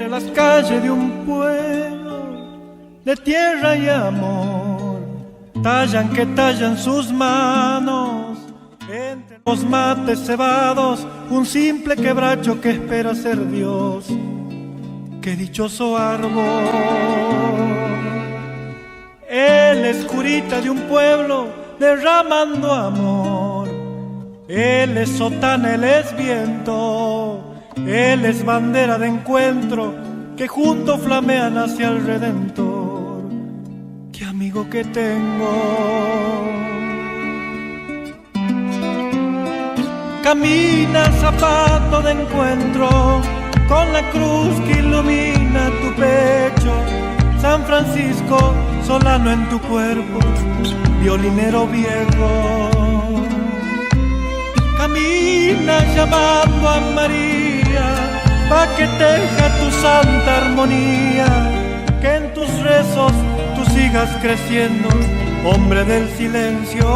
entre las calles de un pueblo de tierra y amor, tallan que tallan sus manos, entre los mates cebados, un simple quebracho que espera ser Dios. ¡Qué dichoso árbol! Él es curita de un pueblo derramando amor. Él es sotana, él es viento, él es bandera de encuentro que juntos flamean hacia el Redentor. ¡Qué amigo que tengo! Camina zapato de encuentro con la cruz que ilumina tu pecho. San Francisco, solano en tu cuerpo, violinero viejo. Camina llamando a María, pa' que teja tu santa armonía, que en tus rezos tú sigas creciendo, hombre del silencio.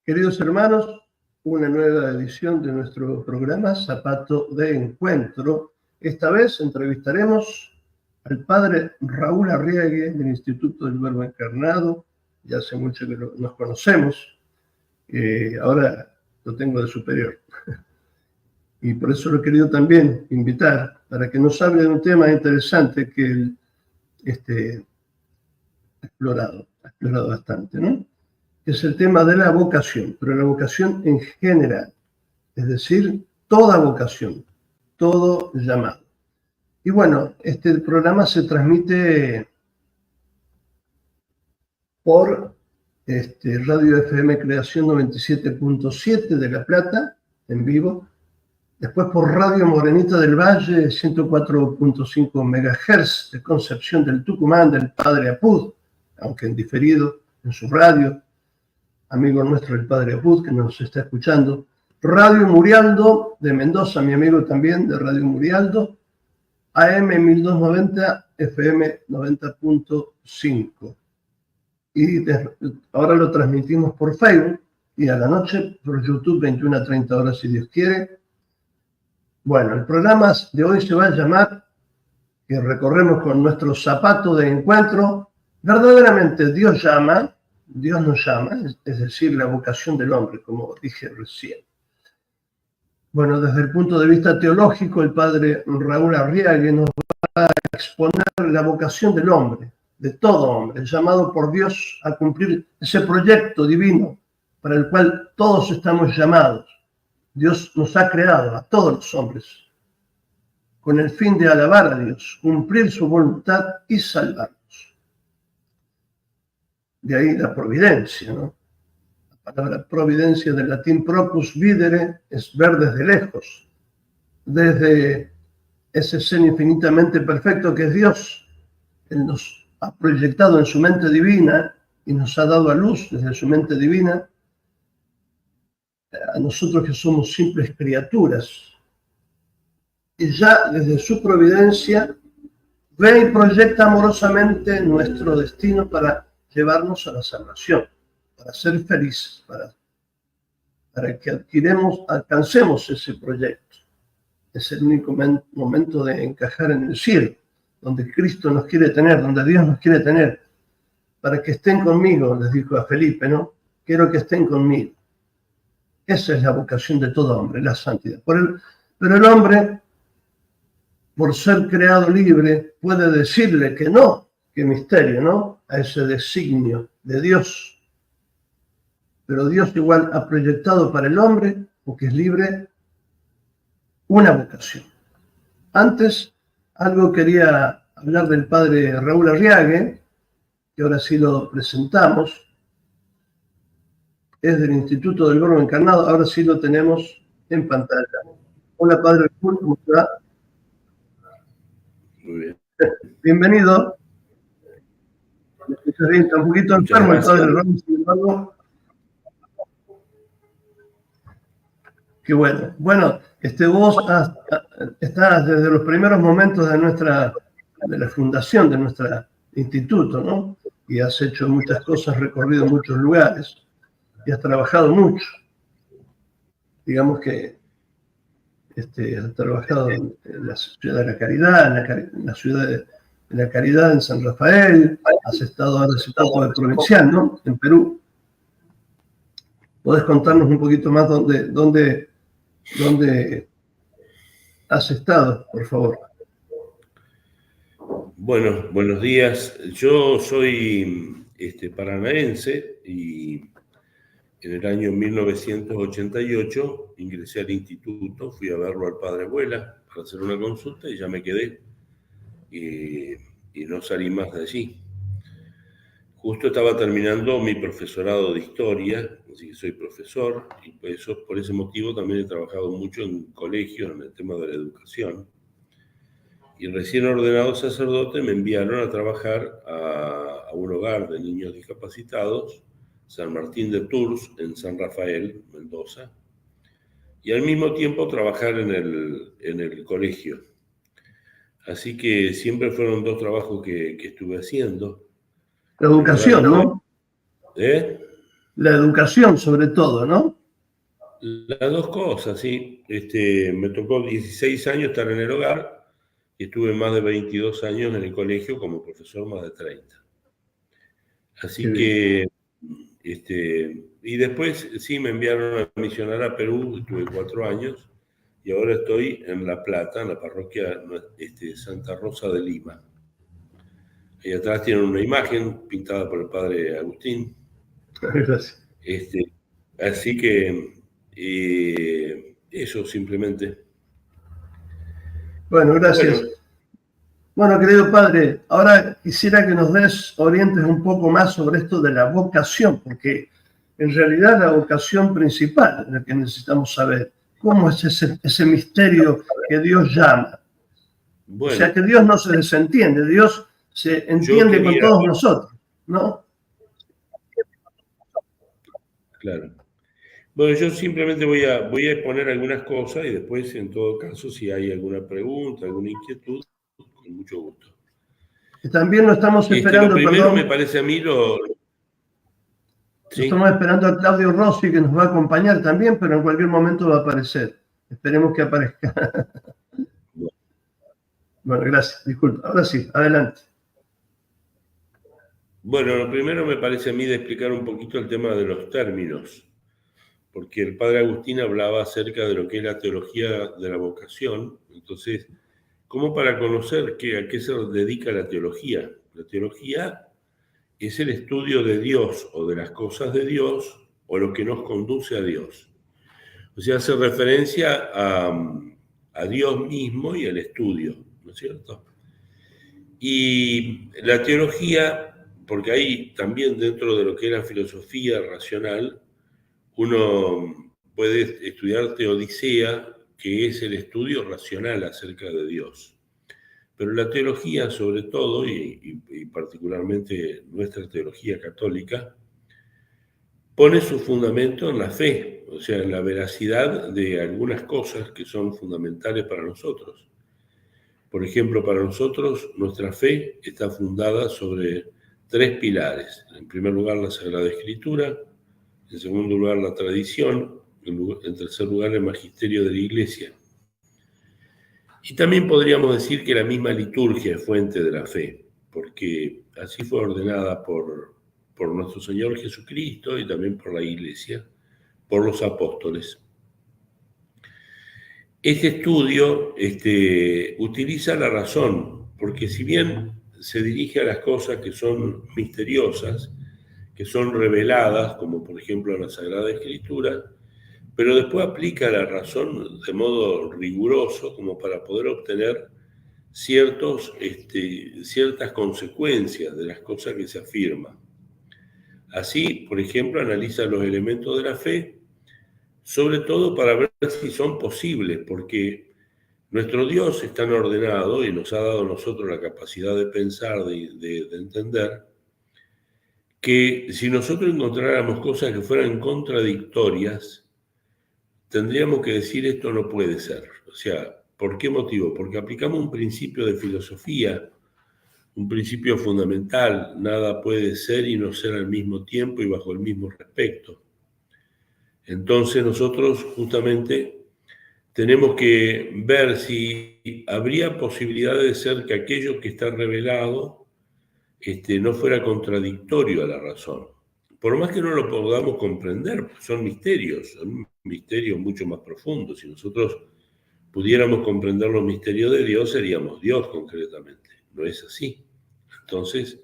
Queridos hermanos, una nueva edición de nuestro programa Zapato de Encuentro. Esta vez entrevistaremos al padre Raúl Arriague del Instituto del Verbo Encarnado. Ya hace mucho que nos conocemos, ahora lo tengo de superior. Y por eso lo he querido también invitar para que nos hable de un tema interesante que él ha explorado bastante, ¿no? Es el tema de la vocación, pero la vocación en general, es decir, toda vocación, todo llamado. Y bueno, este programa se transmite por Radio FM Creación 97.7 de La Plata, en vivo, después por Radio Morenita del Valle 104.5 MHz de Concepción del Tucumán, del Padre Apud, aunque en diferido en su radio, amigo nuestro el Padre Apud, que nos está escuchando. Radio Murialdo de Mendoza, mi amigo también de Radio Murialdo, AM 1290, FM 90.5. Y ahora lo transmitimos por Facebook y a la noche por YouTube 21 a 30 horas si Dios quiere. Bueno, el programa de hoy se va a llamar, que recorremos con nuestro zapato de encuentro, verdaderamente Dios llama, Dios nos llama, es decir, la vocación del hombre, como dije recién. Bueno, desde el punto de vista teológico, el padre Raúl Arriague nos va a exponer la vocación del hombre, de todo hombre, llamado por Dios a cumplir ese proyecto divino para el cual todos estamos llamados. Dios nos ha creado a todos los hombres con el fin de alabar a Dios, cumplir su voluntad y salvarnos. De ahí la providencia, ¿no? La palabra providencia del latín propus videre es ver desde lejos, desde ese ser infinitamente perfecto que es Dios. Él nos ha proyectado en su mente divina y nos ha dado a luz desde su mente divina a nosotros que somos simples criaturas. Y ya desde su providencia ve y proyecta amorosamente nuestro destino para llevarnos a la salvación, para ser felices, para que alcancemos ese proyecto. Es el único momento de encajar en el cielo, donde Cristo nos quiere tener, donde Dios nos quiere tener, para que estén conmigo, les dijo a Felipe, ¿no? Quiero que estén conmigo. Esa es la vocación de todo hombre, la santidad. Pero el hombre, por ser creado libre, puede decirle que no, qué misterio, ¿no? A ese designio de Dios. Pero Dios igual ha proyectado para el hombre, porque es libre, una vocación. Antes, algo quería hablar del padre Raúl Arriague, que ahora sí lo presentamos. Es del Instituto del Verbo Encarnado, ahora sí lo tenemos en pantalla. Hola, padre Raúl, ¿cómo está? Muy bien. Bienvenido. Está un poquito Muchas enfermo el gracias. padre Ron, sin embargo. Qué bueno. Bueno, vos estás desde los primeros momentos de la fundación de nuestro instituto, ¿no? Y has hecho muchas cosas, recorrido muchos lugares y has trabajado mucho. Digamos que has trabajado en la Ciudad de la Caridad, en la Ciudad de la Caridad en San Rafael, has estado ahora hace poco de provincial, ¿no? En Perú. ¿Podés contarnos un poquito más dónde has estado, por favor? Bueno, buenos días. Yo soy paranaense y en el año 1988 ingresé al instituto, fui a verlo al padre Abuela para hacer una consulta y ya me quedé y no salí más de allí. Justo estaba terminando mi profesorado de historia, así que soy profesor y por ese motivo también he trabajado mucho en colegios en el tema de la educación. Y recién ordenado sacerdote me enviaron a trabajar a un hogar de niños discapacitados, San Martín de Tours, en San Rafael, Mendoza, y al mismo tiempo trabajar en el colegio. Así que siempre fueron dos trabajos que estuve haciendo. La educación, ¿no? La educación sobre todo, ¿no? Las dos cosas, sí. Me tocó 16 años estar en el hogar y estuve más de 22 años en el colegio como profesor, más de 30. Así que, y después sí me enviaron a misionar a Perú, estuve 4 años y ahora estoy en La Plata, en la parroquia Santa Rosa de Lima. Ahí atrás tienen una imagen pintada por el padre Agustín. Gracias. Así que eso simplemente. Bueno, gracias. Bueno, querido padre, ahora quisiera que nos orientes un poco más sobre esto de la vocación, porque en realidad la vocación principal es la que necesitamos saber. ¿Cómo es ese misterio que Dios llama? Bueno, o sea, que Dios no se desentiende, Dios se entiende con todos nosotros, ¿no? Claro. Bueno, yo simplemente voy a exponer algunas cosas y después, en todo caso, si hay alguna pregunta, alguna inquietud, con mucho gusto. También lo estamos esperando, lo primero perdón. Me parece a mí ¿Sí? Estamos esperando a Claudio Rossi, que nos va a acompañar también, pero en cualquier momento va a aparecer. Esperemos que aparezca. Bueno, gracias. Disculpa. Ahora sí, adelante. Bueno, lo primero me parece a mí de explicar un poquito el tema de los términos, porque el padre Agustín hablaba acerca de lo que es la teología de la vocación. Entonces, ¿cómo para conocer a qué se dedica la teología? La teología es el estudio de Dios o de las cosas de Dios o lo que nos conduce a Dios. O sea, hace referencia a Dios mismo y al estudio, ¿no es cierto? Y la teología, porque ahí también dentro de lo que es la filosofía racional, uno puede estudiar teodicea, que es el estudio racional acerca de Dios. Pero la teología, sobre todo, y particularmente nuestra teología católica, pone su fundamento en la fe, o sea, en la veracidad de algunas cosas que son fundamentales para nosotros. Por ejemplo, para nosotros, nuestra fe está fundada sobre 3 pilares. En primer lugar, la Sagrada Escritura. En segundo lugar, la tradición. En tercer lugar, el magisterio de la Iglesia. Y también podríamos decir que la misma liturgia es fuente de la fe, porque así fue ordenada por nuestro Señor Jesucristo y también por la Iglesia, por los apóstoles. Este estudio utiliza la razón, porque si bien se dirige a las cosas que son misteriosas, que son reveladas, como por ejemplo la Sagrada Escritura, pero después aplica la razón de modo riguroso como para poder obtener ciertas consecuencias de las cosas que se afirman. Así, por ejemplo, analiza los elementos de la fe, sobre todo para ver si son posibles, porque nuestro Dios es tan ordenado y nos ha dado a nosotros la capacidad de pensar, de entender, que si nosotros encontráramos cosas que fueran contradictorias, tendríamos que decir esto no puede ser. O sea, ¿por qué motivo? Porque aplicamos un principio de filosofía, un principio fundamental: nada puede ser y no ser al mismo tiempo y bajo el mismo respecto. Entonces nosotros justamente tenemos que ver si habría posibilidad de ser que aquello que está revelado no fuera contradictorio a la razón. Por más que no lo podamos comprender, son misterios mucho más profundos. Si nosotros pudiéramos comprender los misterios de Dios, seríamos Dios concretamente. No es así. Entonces,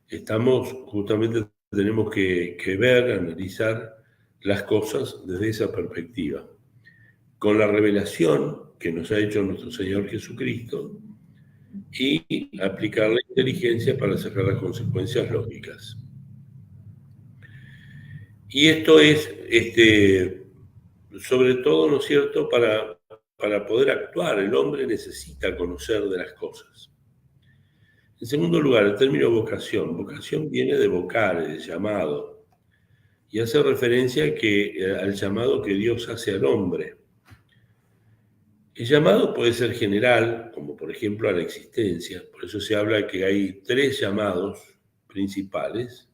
tenemos que ver, analizar las cosas desde esa perspectiva, con la revelación que nos ha hecho nuestro Señor Jesucristo, y aplicar la inteligencia para sacar las consecuencias lógicas. Y esto es, sobre todo, ¿no es cierto?, para poder actuar. El hombre necesita conocer de las cosas. En segundo lugar, el término vocación. Vocación viene de vocar, el llamado, y hace referencia al llamado que Dios hace al hombre. El llamado puede ser general, como por ejemplo a la existencia. Por eso se habla que hay tres llamados principales.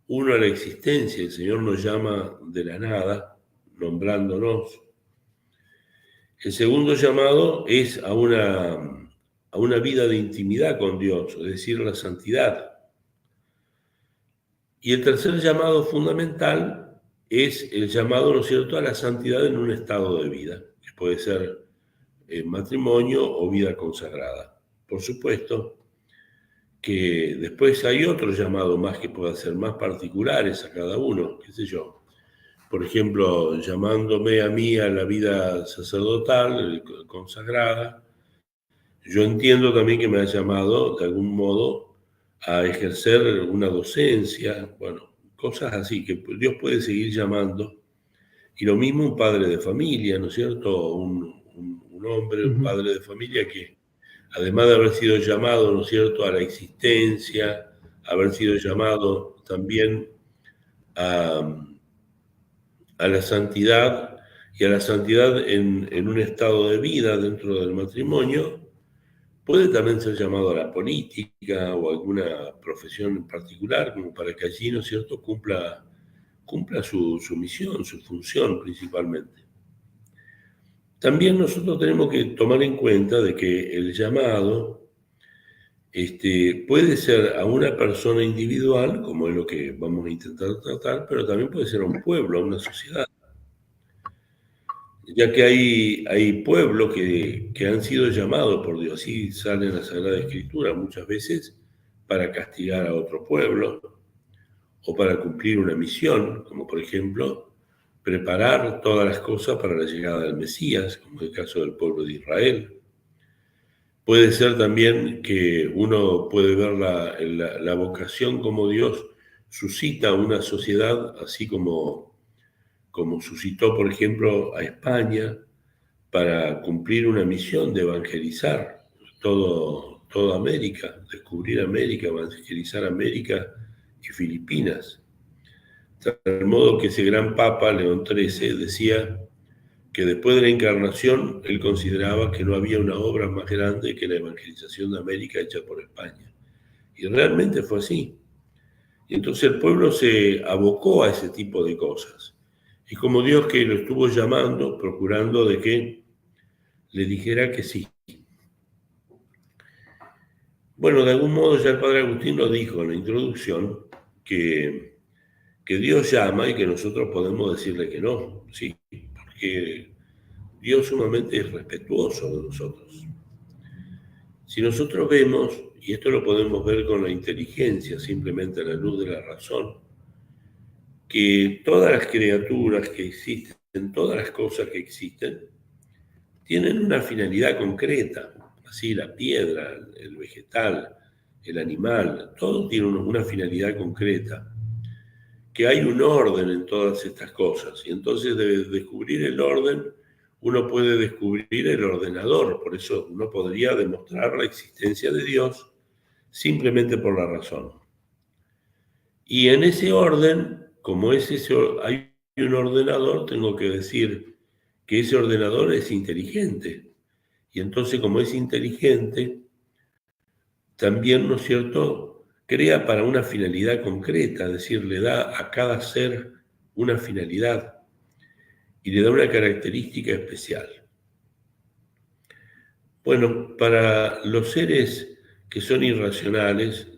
Uno a la existencia: el Señor nos llama de la nada, nombrándonos. El segundo llamado es a una vida de intimidad con Dios, es decir, la santidad. Y el tercer llamado fundamental es el llamado, ¿no es cierto?, a la santidad en un estado de vida, que puede ser matrimonio o vida consagrada. Por supuesto que después hay otro llamado más que pueda ser más particulares a cada uno, qué sé yo. Por ejemplo, llamándome a mí a la vida sacerdotal, consagrada, yo entiendo también que me ha llamado de algún modo a ejercer una docencia, bueno, cosas así que Dios puede seguir llamando. Y lo mismo un padre de familia, ¿no es cierto? Un hombre, un padre de familia que, además de haber sido llamado, ¿no es cierto?, a la existencia, haber sido llamado también a la santidad, y a la santidad en un estado de vida dentro del matrimonio, puede también ser llamado a la política o a alguna profesión en particular, como para que allí, ¿no es cierto?, cumpla su misión, su función principalmente. También nosotros tenemos que tomar en cuenta de que el llamado puede ser a una persona individual, como es lo que vamos a intentar tratar, pero también puede ser a un pueblo, a una sociedad. Ya que hay pueblos que han sido llamados por Dios, así sale en la Sagrada Escritura muchas veces, para castigar a otro pueblo o para cumplir una misión, como por ejemplo preparar todas las cosas para la llegada del Mesías, como el caso del pueblo de Israel. Puede ser también que uno puede ver la vocación como Dios suscita una sociedad, así como suscitó, por ejemplo, a España para cumplir una misión de evangelizar toda América, descubrir América, evangelizar América y Filipinas. De tal modo que ese gran Papa, León XIII, decía que después de la encarnación él consideraba que no había una obra más grande que la evangelización de América hecha por España. Y realmente fue así. Y entonces el pueblo se abocó a ese tipo de cosas. Y como Dios que lo estuvo llamando, procurando de que le dijera que sí. Bueno, de algún modo ya el padre Agustín lo dijo en la introducción, que Dios llama y que nosotros podemos decirle que no, sí, porque Dios sumamente es respetuoso de nosotros. Si nosotros vemos, y esto lo podemos ver con la inteligencia, simplemente a la luz de la razón, que todas las criaturas que existen, todas las cosas que existen, tienen una finalidad concreta. Así la piedra, el vegetal, el animal, todo tiene una finalidad concreta. Que hay un orden en todas estas cosas. Y entonces de descubrir el orden, uno puede descubrir el ordenador. Por eso uno podría demostrar la existencia de Dios simplemente por la razón. Y en ese orden, como hay un ordenador, tengo que decir que ese ordenador es inteligente. Y entonces, como es inteligente, también, ¿no es cierto?, crea para una finalidad concreta, es decir, le da a cada ser una finalidad y le da una característica especial. Bueno, para los seres que son irracionales,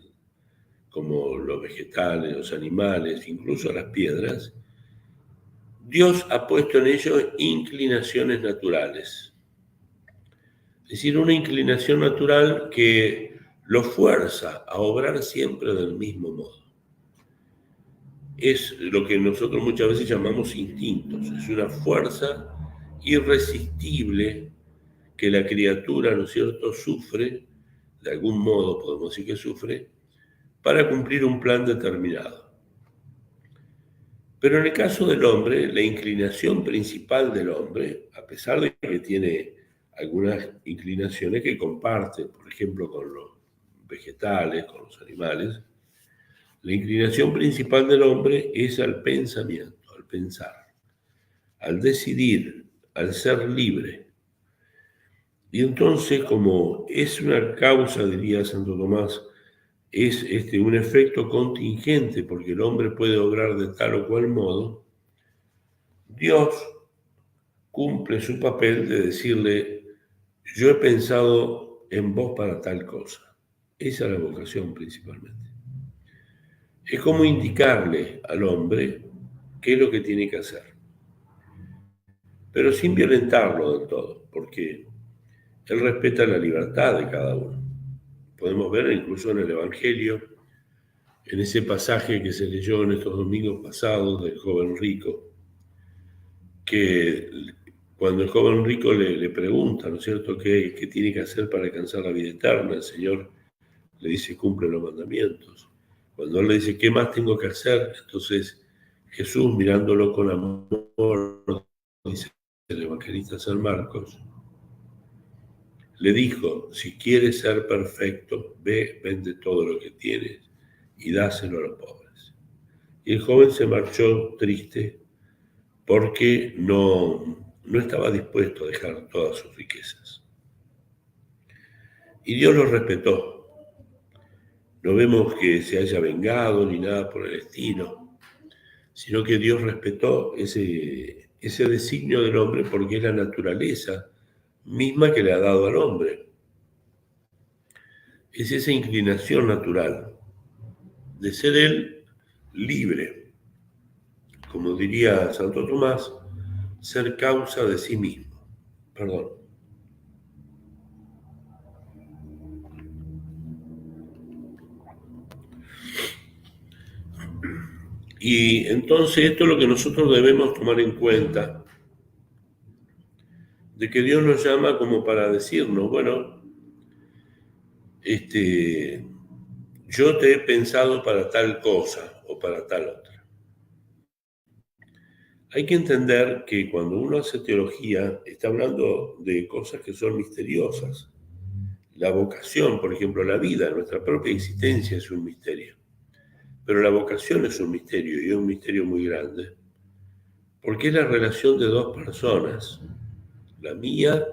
como los vegetales, los animales, incluso las piedras, Dios ha puesto en ellos inclinaciones naturales. Es decir, una inclinación natural que los fuerza a obrar siempre del mismo modo. Es lo que nosotros muchas veces llamamos instintos. Es una fuerza irresistible que la criatura, ¿no es cierto?, sufre, de algún modo podemos decir que sufre, para cumplir un plan determinado. Pero en el caso del hombre, la inclinación principal del hombre, a pesar de que tiene algunas inclinaciones que comparte, por ejemplo, con los vegetales, con los animales, la inclinación principal del hombre es al pensamiento, al pensar, al decidir, al ser libre. Y entonces, como es una causa, diría Santo Tomás, es un efecto contingente, porque el hombre puede obrar de tal o cual modo, Dios cumple su papel de decirle: yo he pensado en vos para tal cosa. Esa es la vocación principalmente. Es como indicarle al hombre qué es lo que tiene que hacer, pero sin violentarlo del todo, porque él respeta la libertad de cada uno. Podemos ver incluso en el Evangelio, en ese pasaje que se leyó en estos domingos pasados del joven rico, que cuando el joven rico le pregunta, ¿no es cierto?, qué tiene que hacer para alcanzar la vida eterna, el Señor le dice: cumple los mandamientos. Cuando él le dice: ¿qué más tengo que hacer?, entonces Jesús, mirándolo con amor, dice el evangelista San Marcos, le dijo: si quieres ser perfecto, ve, vende todo lo que tienes y dáselo a los pobres. Y el joven se marchó triste porque no estaba dispuesto a dejar todas sus riquezas. Y Dios lo respetó. No vemos que se haya vengado ni nada por el estilo, sino que Dios respetó ese designio del hombre, porque es la naturaleza misma que le ha dado al hombre. Es esa inclinación natural de ser él libre, como diría Santo Tomás, ser causa de sí mismo. Perdón. Y entonces esto es lo que nosotros debemos tomar en cuenta, de que Dios nos llama como para decirnos: bueno, yo te he pensado para tal cosa o para tal otra. Hay que entender que cuando uno hace teología, está hablando de cosas que son misteriosas. La vocación, por ejemplo, la vida, nuestra propia existencia es un misterio. Pero la vocación es un misterio, y es un misterio muy grande, porque es la relación de dos personas, la mía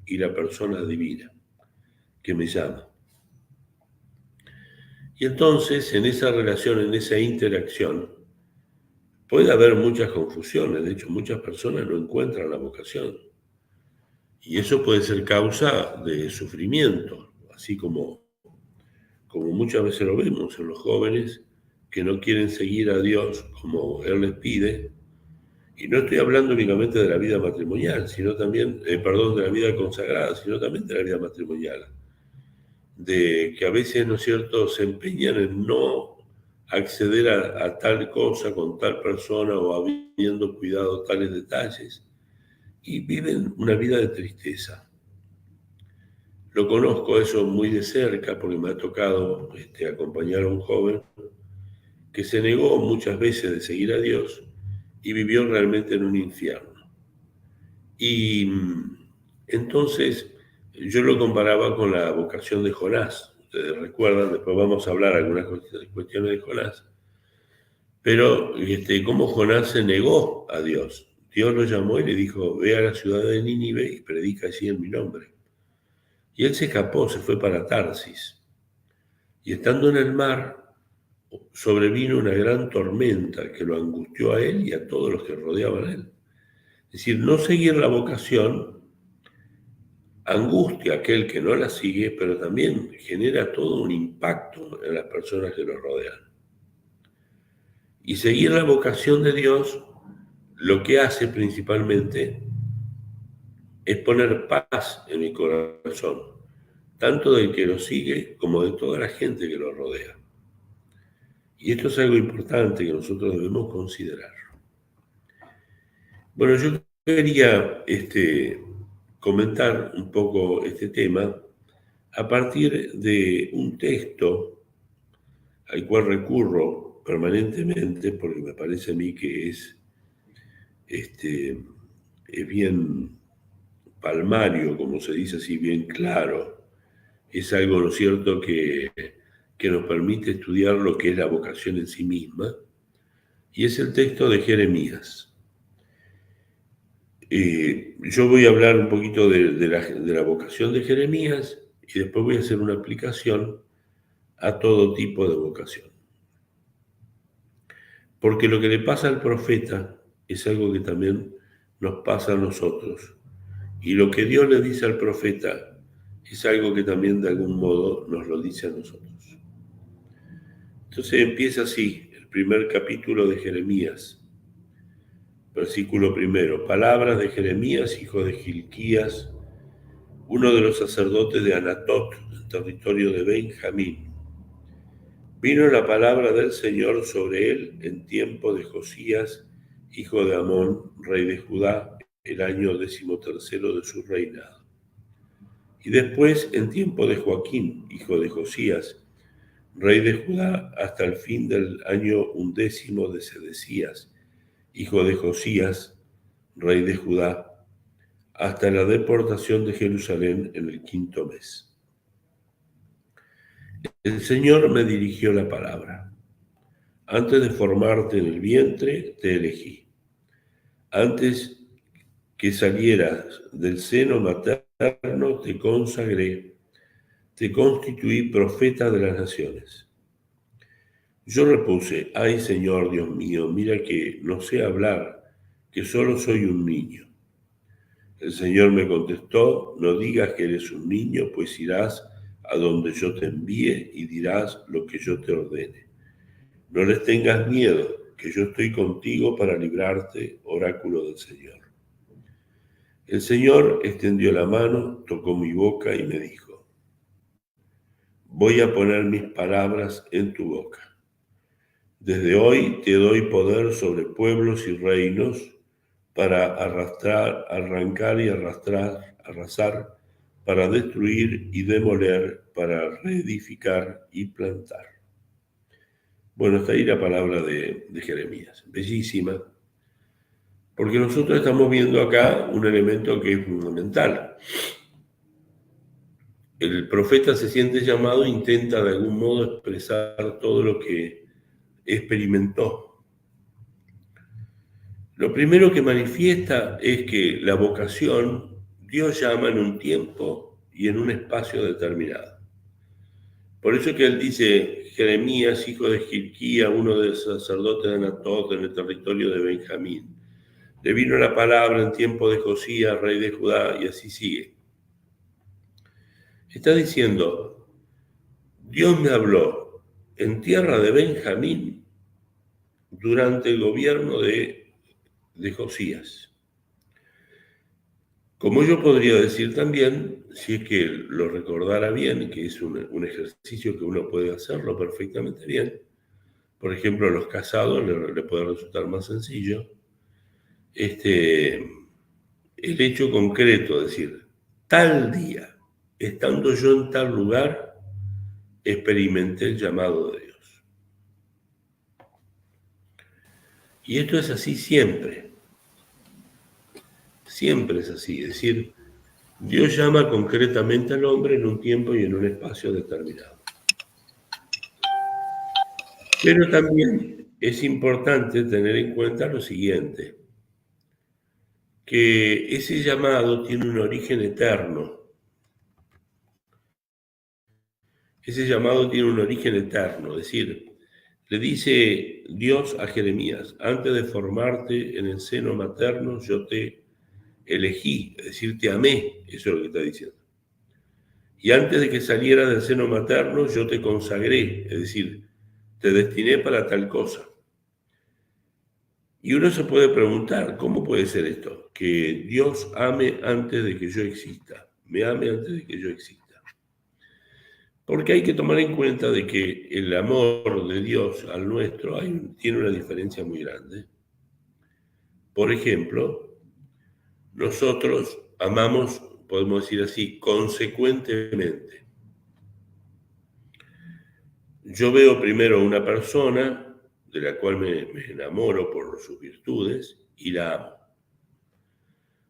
y la persona divina, que me llama. Y entonces, en esa relación, en esa interacción, puede haber muchas confusiones. De hecho, muchas personas no encuentran la vocación. Y eso puede ser causa de sufrimiento, así como muchas veces lo vemos en los jóvenes que no quieren seguir a Dios como Él les pide. Y no estoy hablando únicamente de la vida matrimonial, sino también, de la vida consagrada, sino también de la vida matrimonial. De que a veces, ¿no es cierto?, se empeñan en no acceder a tal cosa con tal persona, o habiendo cuidado tales detalles, y viven una vida de tristeza. Lo conozco eso muy de cerca, porque me ha tocado acompañar a un joven que se negó muchas veces de seguir a Dios y vivió realmente en un infierno. Y entonces yo lo comparaba con la vocación de Jonás. ustedes recuerdan, después vamos a hablar algunas cuestiones de Jonás, pero cómo Jonás se negó a Dios. Dios lo llamó y le dijo, ve a la ciudad de Nínive y predica allí en mi nombre. Y él se escapó, se fue para Tarsis. Y estando en el mar, sobrevino una gran tormenta que lo angustió a él y a todos los que rodeaban a él. Es decir, no seguir la vocación angustia a aquel que no la sigue, pero también genera todo un impacto en las personas que lo rodean. Y seguir la vocación de Dios, lo que hace principalmente es poner paz en mi corazón, tanto del que lo sigue como de toda la gente que lo rodea. Y esto es algo importante que nosotros debemos considerar. Bueno, yo quería comentar un poco este tema a partir de un texto al cual recurro permanentemente porque me parece a mí que es bien palmario, como se dice así, bien claro. Es algo, ¿no es cierto?, que nos permite estudiar lo que es la vocación en sí misma, y es el texto de Jeremías. Yo voy a hablar un poquito de la vocación de Jeremías y después voy a hacer una aplicación a todo tipo de vocación. Porque lo que le pasa al profeta es algo que también nos pasa a nosotros. Y lo que Dios le dice al profeta es algo que también de algún modo nos lo dice a nosotros. Entonces empieza así el primer capítulo de Jeremías. Versículo 1. Palabras de Jeremías, hijo de Gilquías, uno de los sacerdotes de Anatot, en territorio de Benjamín. Vino la palabra del Señor sobre él en tiempo de Josías, hijo de Amón, rey de Judá, el año 13 de su reinado. Y después en tiempo de Joaquín, hijo de Josías, rey de Judá, hasta el fin del año 11 de Sedecías, hijo de Josías, rey de Judá, hasta la deportación de Jerusalén en el 5º mes. El Señor me dirigió la palabra. Antes de formarte en el vientre, te elegí. Antes que salieras del seno materno, te consagré. Te constituí profeta de las naciones. Yo repuse, ay Señor Dios mío, mira que no sé hablar, que solo soy un niño. El Señor me contestó, no digas que eres un niño, pues irás a donde yo te envíe y dirás lo que yo te ordene. No les tengas miedo, que yo estoy contigo para librarte, oráculo del Señor. El Señor extendió la mano, tocó mi boca y me dijo, voy a poner mis palabras en tu boca. Desde hoy te doy poder sobre pueblos y reinos para arrancar y arrasar, para destruir y demoler, para reedificar y plantar. Bueno, hasta ahí la palabra de Jeremías, bellísima, porque nosotros estamos viendo acá un elemento que es fundamental. El profeta se siente llamado e intenta de algún modo expresar todo lo que experimentó. Lo primero que manifiesta es que la vocación Dios llama en un tiempo y en un espacio determinado. Por eso que él dice, Jeremías, hijo de Gilquía, uno de los sacerdotes de Anatot en el territorio de Benjamín. Le vino la palabra en tiempo de Josías, rey de Judá, y así sigue. Está diciendo, Dios me habló en tierra de Benjamín durante el gobierno de Josías. Como yo podría decir también, si es que lo recordara bien, que es un ejercicio que uno puede hacerlo perfectamente bien, por ejemplo, a los casados le puede resultar más sencillo, el hecho concreto, es decir, tal día, estando yo en tal lugar, experimenté el llamado de Dios. Y esto es así siempre. Siempre es así, es decir, Dios llama concretamente al hombre en un tiempo y en un espacio determinado. Pero también es importante tener en cuenta lo siguiente, que ese llamado tiene un origen eterno. Ese llamado tiene un origen eterno, es decir, le dice Dios a Jeremías, antes de formarte en el seno materno, yo te elegí, es decir, te amé, eso es lo que está diciendo. Y antes de que saliera del seno materno, yo te consagré, es decir, te destiné para tal cosa. Y uno se puede preguntar, ¿cómo puede ser esto? Que Dios ame antes de que yo exista, me ame antes de que yo exista. Porque hay que tomar en cuenta de que el amor de Dios al nuestro tiene una diferencia muy grande. Por ejemplo, nosotros amamos, podemos decir así, consecuentemente. Yo veo primero a una persona de la cual me enamoro por sus virtudes y la amo.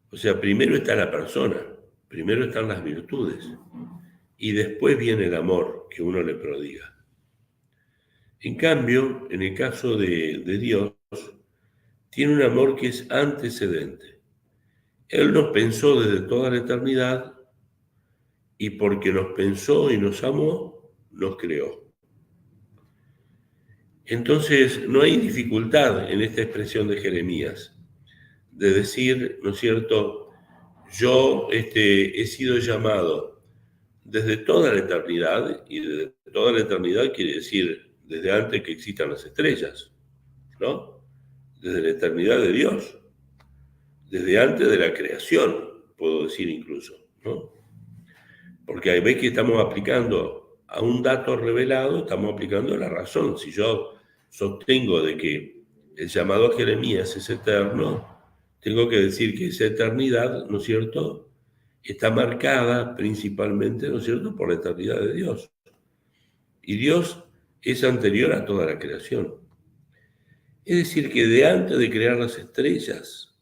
O sea, primero está la persona, primero están las virtudes y después viene el amor que uno le prodiga. En cambio, en el caso de Dios, tiene un amor que es antecedente. Él nos pensó desde toda la eternidad y porque nos pensó y nos amó, nos creó. Entonces, no hay dificultad en esta expresión de Jeremías, de decir, ¿no es cierto?, yo he sido llamado desde toda la eternidad, y desde toda la eternidad quiere decir desde antes que existan las estrellas, ¿no? Desde la eternidad de Dios, desde antes de la creación, puedo decir incluso, ¿no? Porque ahí ves que estamos aplicando a un dato revelado, estamos aplicando la razón. Si yo sostengo de que el llamado a Jeremías es eterno, tengo que decir que esa eternidad, ¿no es cierto?, está marcada principalmente, ¿no es cierto?, por la eternidad de Dios. Y Dios es anterior a toda la creación. Es decir, que de antes de crear las estrellas,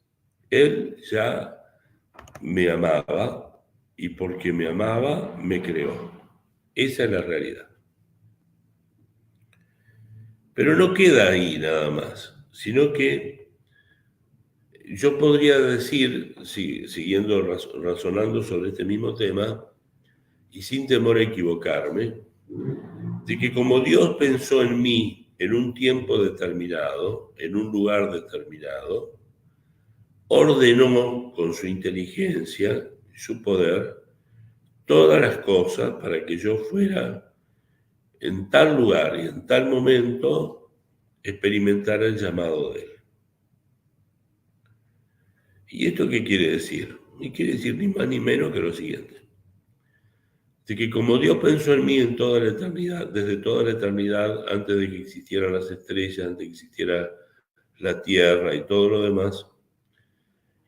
Él ya me amaba y porque me amaba, me creó. Esa es la realidad. Pero no queda ahí nada más, sino que yo podría decir, siguiendo razonando sobre este mismo tema, y sin temor a equivocarme, de que como Dios pensó en mí en un tiempo determinado, en un lugar determinado, ordenó con su inteligencia y su poder todas las cosas para que yo fuera en tal lugar y en tal momento experimentar el llamado de Él. ¿Y esto qué quiere decir? Y quiere decir ni más ni menos que lo siguiente. De que como Dios pensó en mí en toda la eternidad, desde toda la eternidad, antes de que existieran las estrellas, antes de que existiera la tierra y todo lo demás,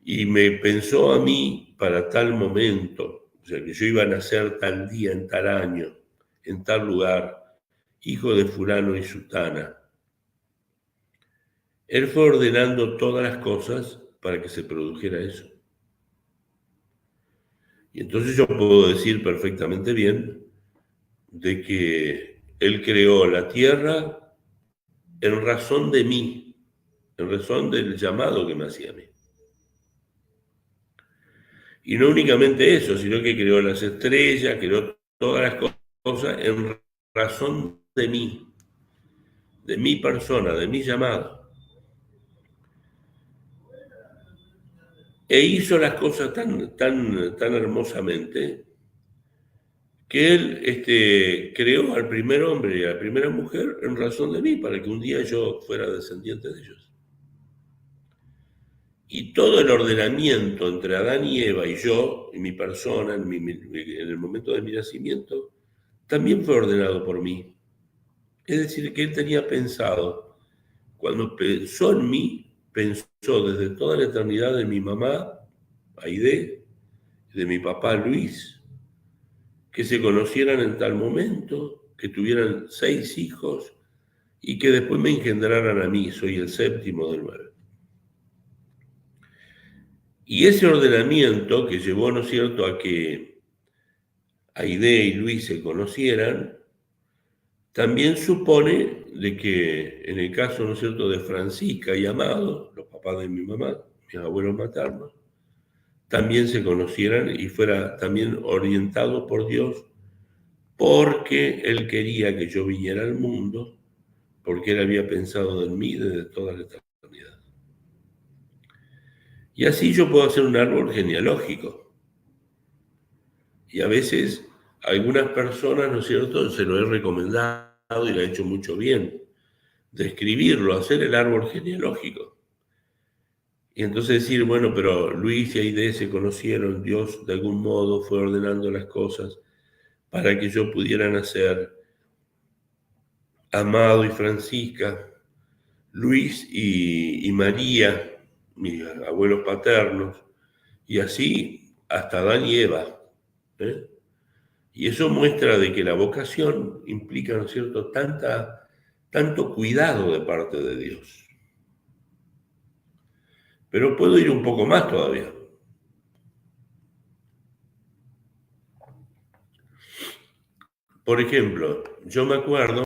y me pensó a mí para tal momento, o sea, que yo iba a nacer tal día, en tal año, en tal lugar, hijo de fulano y sutana. Él fue ordenando todas las cosas para que se produjera eso. Y entonces yo puedo decir perfectamente bien de que Él creó la tierra en razón de mí, en razón del llamado que me hacía a mí. Y no únicamente eso, sino que creó las estrellas, creó todas las cosas en razón de mí, de mi persona, de mi llamado. E hizo las cosas tan hermosamente que Él creó al primer hombre y a la primera mujer en razón de mí, para que un día yo fuera descendiente de ellos. Y todo el ordenamiento entre Adán y Eva y yo, y mi persona, en el momento de mi nacimiento, también fue ordenado por mí. Es decir, que Él tenía pensado, cuando pensó en mí, pensó desde toda la eternidad de mi mamá, Aide, de mi papá Luis, que se conocieran en tal momento, que tuvieran 6 hijos y que después me engendraran a mí, soy el 7º de 9. Y ese ordenamiento que llevó, ¿no es cierto?, a que Aide y Luis se conocieran, también supone de que en el caso, ¿no es cierto?, de Francisca y Amado, los papás de mi mamá, mis abuelos maternos, también se conocieran y fuera también orientado por Dios, porque Él quería que yo viniera al mundo, porque Él había pensado en mí desde toda la eternidad. Y así yo puedo hacer un árbol genealógico. Y a veces a algunas personas, ¿no es cierto?, se lo he recomendado y le ha hecho mucho bien, de escribirlo, hacer el árbol genealógico. Y entonces decir, bueno, pero Luis y Aide se conocieron, Dios de algún modo fue ordenando las cosas para que yo pudiera nacer, Amado y Francisca, Luis y María, mis abuelos paternos, y así hasta Adán y Eva. Y eso muestra de que la vocación implica, ¿no es cierto?, tanto cuidado de parte de Dios. Pero puedo ir un poco más todavía. Por ejemplo, yo me acuerdo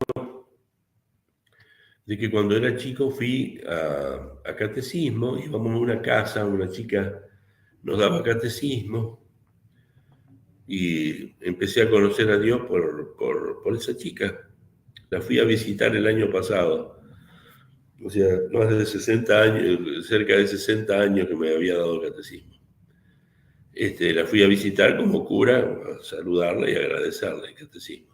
de que cuando era chico fui a catecismo, íbamos a una casa, una chica nos daba catecismo y empecé a conocer a Dios por esa chica. La fui a visitar el año pasado. O sea, más de 60 años, cerca de 60 años que me había dado catecismo. La fui a visitar como cura, a saludarla y agradecerle el catecismo.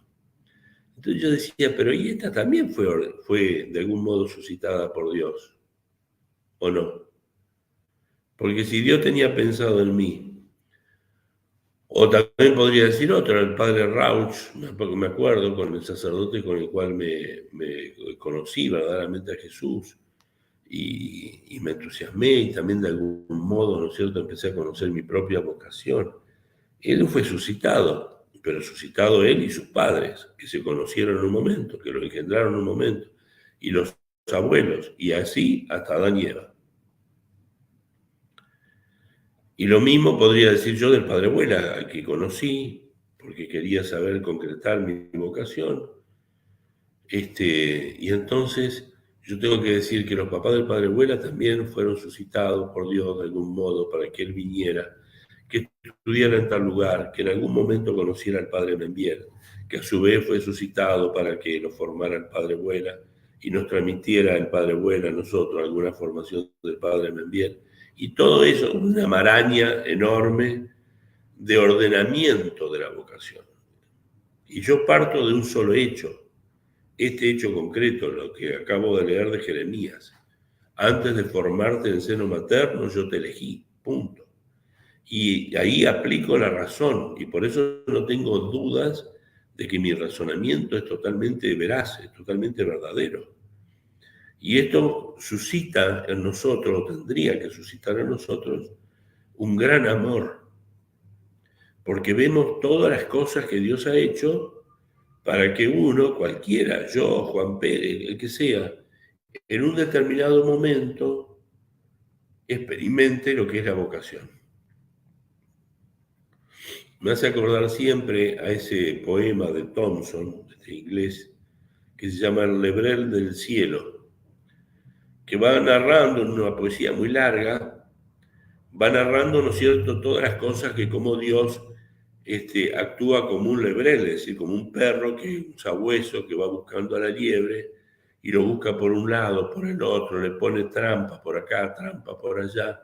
Entonces yo decía, pero ¿y esta también fue de algún modo suscitada por Dios? ¿O no? Porque si Dios tenía pensado en mí, o también podría decir otro, el padre Rauch, porque me acuerdo con el sacerdote con el cual me conocí verdaderamente a Jesús y me entusiasmé y también de algún modo, ¿no es cierto?, empecé a conocer mi propia vocación. Él fue suscitado, pero suscitado él y sus padres, que se conocieron en un momento, que lo engendraron en un momento, y los abuelos, y así hasta Adán y Eva. Y lo mismo podría decir yo del padre Abuela, al que conocí, porque quería saber concretar mi vocación. Y entonces yo tengo que decir que los papás del padre Abuela también fueron suscitados por Dios de algún modo para que él viniera, que estudiara en tal lugar, que en algún momento conociera al padre Membier, que a su vez fue suscitado para que lo formara el padre Abuela y nos transmitiera el padre Abuela a nosotros alguna formación del padre Membier. Y todo eso, una maraña enorme de ordenamiento de la vocación. Y yo parto de un solo hecho, este hecho concreto, lo que acabo de leer de Jeremías. Antes de formarte en el seno materno, yo te elegí, punto. Y ahí aplico la razón, y por eso no tengo dudas de que mi razonamiento es totalmente veraz, es totalmente verdadero. Y esto suscita en nosotros, o tendría que suscitar en nosotros, un gran amor, porque vemos todas las cosas que Dios ha hecho para que uno, cualquiera, yo, Juan Pérez, el que sea, en un determinado momento experimente lo que es la vocación. Me hace acordar siempre a ese poema de Thomson, este inglés, que se llama El Lebrel del Cielo, que va narrando en una poesía muy larga, va narrando, ¿no es cierto?, todas las cosas que como Dios actúa como un lebrel, es decir, como un perro, un sabueso que va buscando a la liebre y lo busca por un lado, por el otro, le pone trampas por acá, trampas por allá,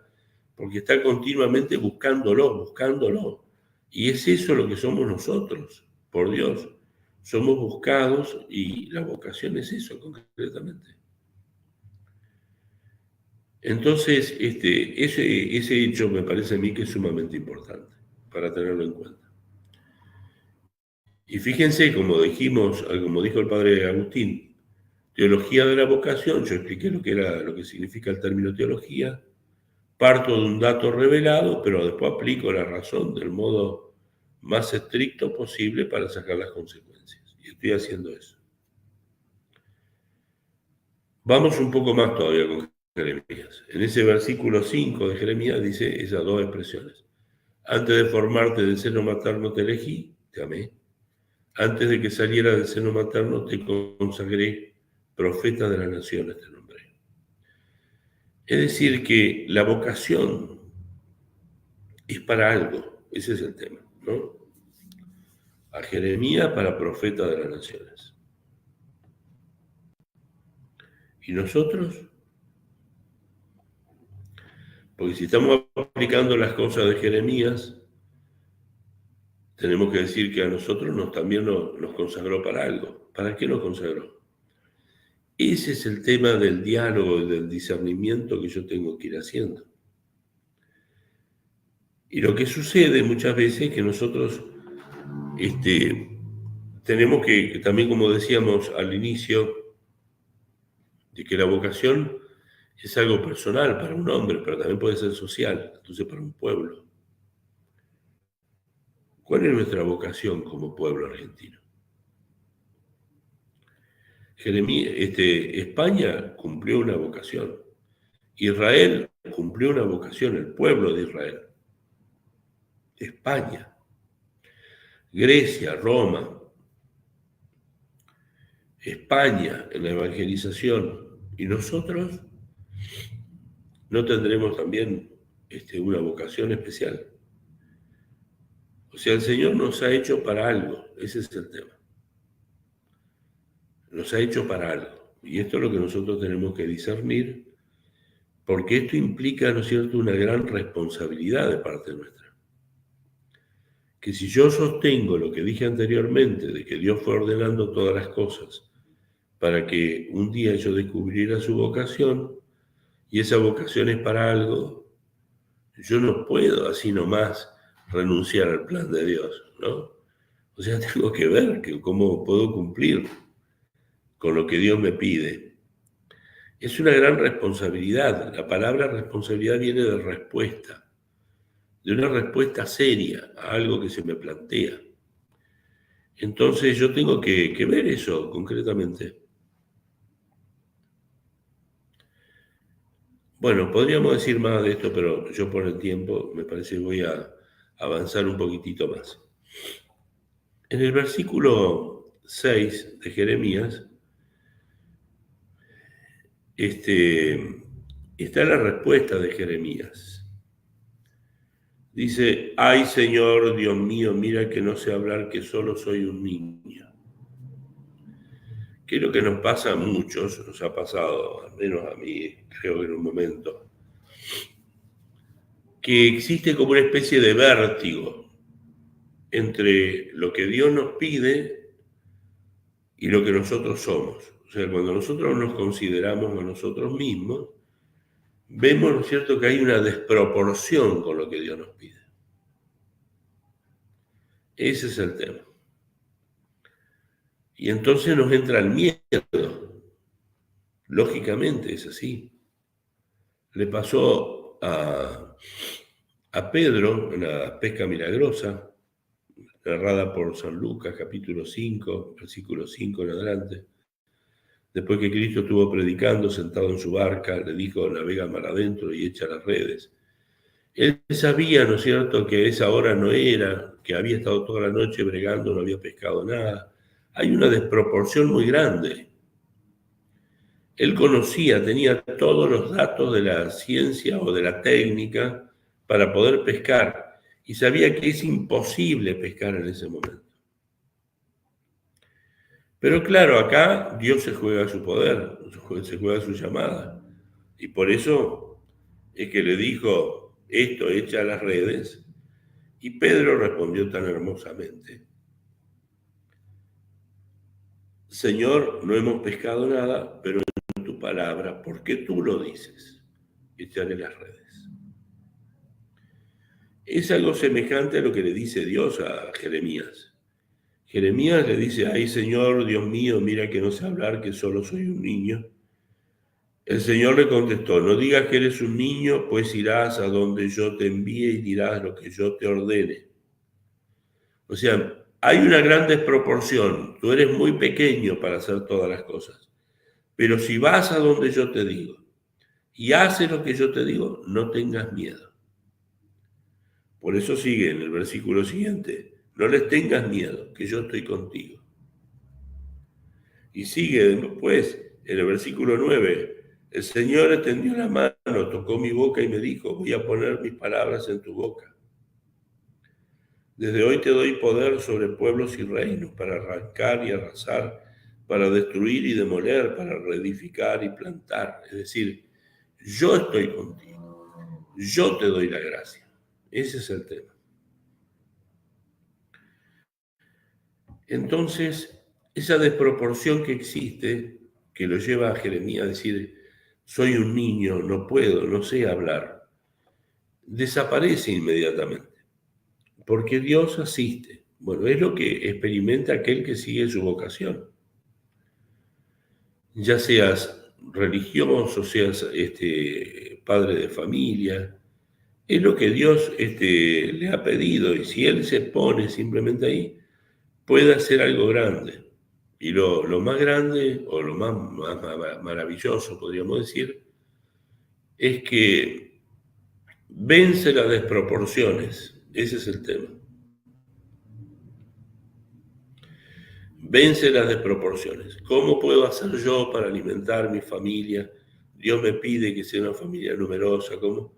porque está continuamente buscándolo. Y es eso lo que somos nosotros, por Dios. Somos buscados y la vocación es eso, concretamente. Entonces, ese hecho me parece a mí que es sumamente importante para tenerlo en cuenta. Y fíjense, como dijo el padre Agustín, teología de la vocación, yo expliqué lo que significa el término teología, parto de un dato revelado, pero después aplico la razón del modo más estricto posible para sacar las consecuencias. Y estoy haciendo eso. Vamos un poco más todavía con Jeremías. En ese versículo 5 de Jeremías dice esas dos expresiones. Antes de formarte del seno materno te elegí, te amé. Antes de que saliera del seno materno te consagré profeta de las naciones, te nombré. Es decir, que la vocación es para algo, ese es el tema, ¿no? A Jeremías para profeta de las naciones. ¿Y nosotros? Porque si estamos aplicando las cosas de Jeremías, tenemos que decir que a nosotros también nos consagró para algo. ¿Para qué nos consagró? Ese es el tema del diálogo y del discernimiento que yo tengo que ir haciendo. Y lo que sucede muchas veces es que nosotros tenemos que, también como decíamos al inicio, de que la vocación es algo personal para un hombre, pero también puede ser social, entonces para un pueblo. ¿Cuál es nuestra vocación como pueblo argentino? España cumplió una vocación. Israel cumplió una vocación, el pueblo de Israel. España, Grecia, Roma, España en la evangelización. ¿Y nosotros no tendremos también una vocación especial? O sea, el Señor nos ha hecho para algo, ese es el tema. Nos ha hecho para algo. Y esto es lo que nosotros tenemos que discernir, porque esto implica, ¿no es cierto?, una gran responsabilidad de parte nuestra. Que si yo sostengo lo que dije anteriormente, de que Dios fue ordenando todas las cosas para que un día yo descubriera su vocación, y esa vocación es para algo, yo no puedo así nomás renunciar al plan de Dios, ¿no? O sea, tengo que ver cómo puedo cumplir con lo que Dios me pide. Es una gran responsabilidad. La palabra responsabilidad viene de respuesta, de una respuesta seria a algo que se me plantea. Entonces yo tengo que ver eso concretamente. Bueno, podríamos decir más de esto, pero yo por el tiempo me parece que voy a avanzar un poquitito más. En el versículo 6 de Jeremías está la respuesta de Jeremías. Dice: ay, Señor, Dios mío, mira que no sé hablar, que solo soy un niño. Que es lo que nos pasa a muchos, nos ha pasado, al menos a mí, creo que en un momento, que existe como una especie de vértigo entre lo que Dios nos pide y lo que nosotros somos. O sea, cuando nosotros nos consideramos a nosotros mismos, vemos, ¿no es cierto?, que hay una desproporción con lo que Dios nos pide. Ese es el tema. Y entonces nos entra el miedo. Lógicamente es así. Le pasó a Pedro en la pesca milagrosa, narrada por San Lucas, capítulo 5, versículo 5 en adelante. Después que Cristo estuvo predicando, sentado en su barca, le dijo: navega mar adentro y echa las redes. Él sabía, ¿no es cierto?, que esa hora no era, que había estado toda la noche bregando, no había pescado nada. Hay una desproporción muy grande. Él conocía, tenía todos los datos de la ciencia o de la técnica para poder pescar, y sabía que es imposible pescar en ese momento. Pero claro, acá Dios se juega su poder, se juega su llamada, y por eso es que le dijo: esto, echa las redes, y Pedro respondió tan hermosamente: Señor, no hemos pescado nada, pero en tu palabra, ¿por qué tú lo dices? Echaré las redes. Es algo semejante a lo que le dice Dios a Jeremías. Jeremías le dice: ay, Señor, Dios mío, mira que no sé hablar, que solo soy un niño. El Señor le contestó: no digas que eres un niño, pues irás a donde yo te envíe y dirás lo que yo te ordene. O sea, hay una gran desproporción. Tú eres muy pequeño para hacer todas las cosas. Pero si vas a donde yo te digo y haces lo que yo te digo, no tengas miedo. Por eso sigue en el versículo siguiente: no les tengas miedo, que yo estoy contigo. Y sigue después, en el versículo 9, el Señor extendió la mano, tocó mi boca y me dijo, voy a poner mis palabras en tu boca. Desde hoy te doy poder sobre pueblos y reinos para arrancar y arrasar, para destruir y demoler, para reedificar y plantar. Es decir, yo estoy contigo, yo te doy la gracia. Ese es el tema. Entonces, esa desproporción que existe, que lo lleva a Jeremías a decir, soy un niño, no puedo, no sé hablar, desaparece inmediatamente. Porque Dios asiste. Bueno, es lo que experimenta aquel que sigue su vocación. Ya seas religioso, seas padre de familia, es lo que Dios le ha pedido. Y si Él se pone simplemente ahí, puede hacer algo grande. Y lo más grande, o lo más maravilloso, podríamos decir, es que vence las desproporciones. Ese es el tema. Vence las desproporciones. ¿Cómo puedo hacer yo para alimentar mi familia? Dios me pide que sea una familia numerosa, ¿cómo?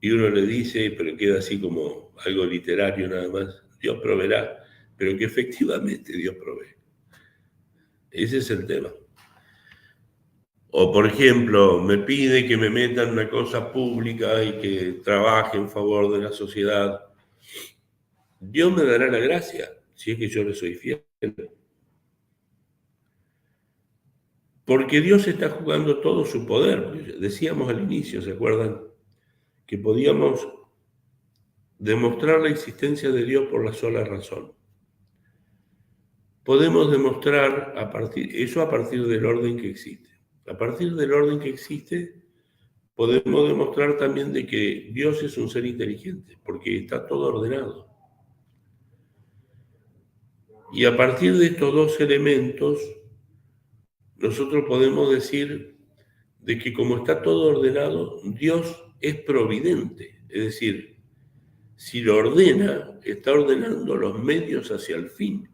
Y uno le dice, pero queda así como algo literario nada más, Dios proveerá, pero que efectivamente Dios provee. Ese es el tema. O, por ejemplo, me pide que me meta en una cosa pública y que trabaje en favor de la sociedad. Dios me dará la gracia, si es que yo le soy fiel. Porque Dios está jugando todo su poder. Decíamos al inicio, ¿se acuerdan? Que podíamos demostrar la existencia de Dios por la sola razón. Podemos demostrar eso a partir del orden que existe. A partir del orden que existe, podemos demostrar también de que Dios es un ser inteligente, porque está todo ordenado. Y a partir de estos dos elementos, nosotros podemos decir de que como está todo ordenado, Dios es providente. Es decir, si lo ordena, está ordenando los medios hacia el fin.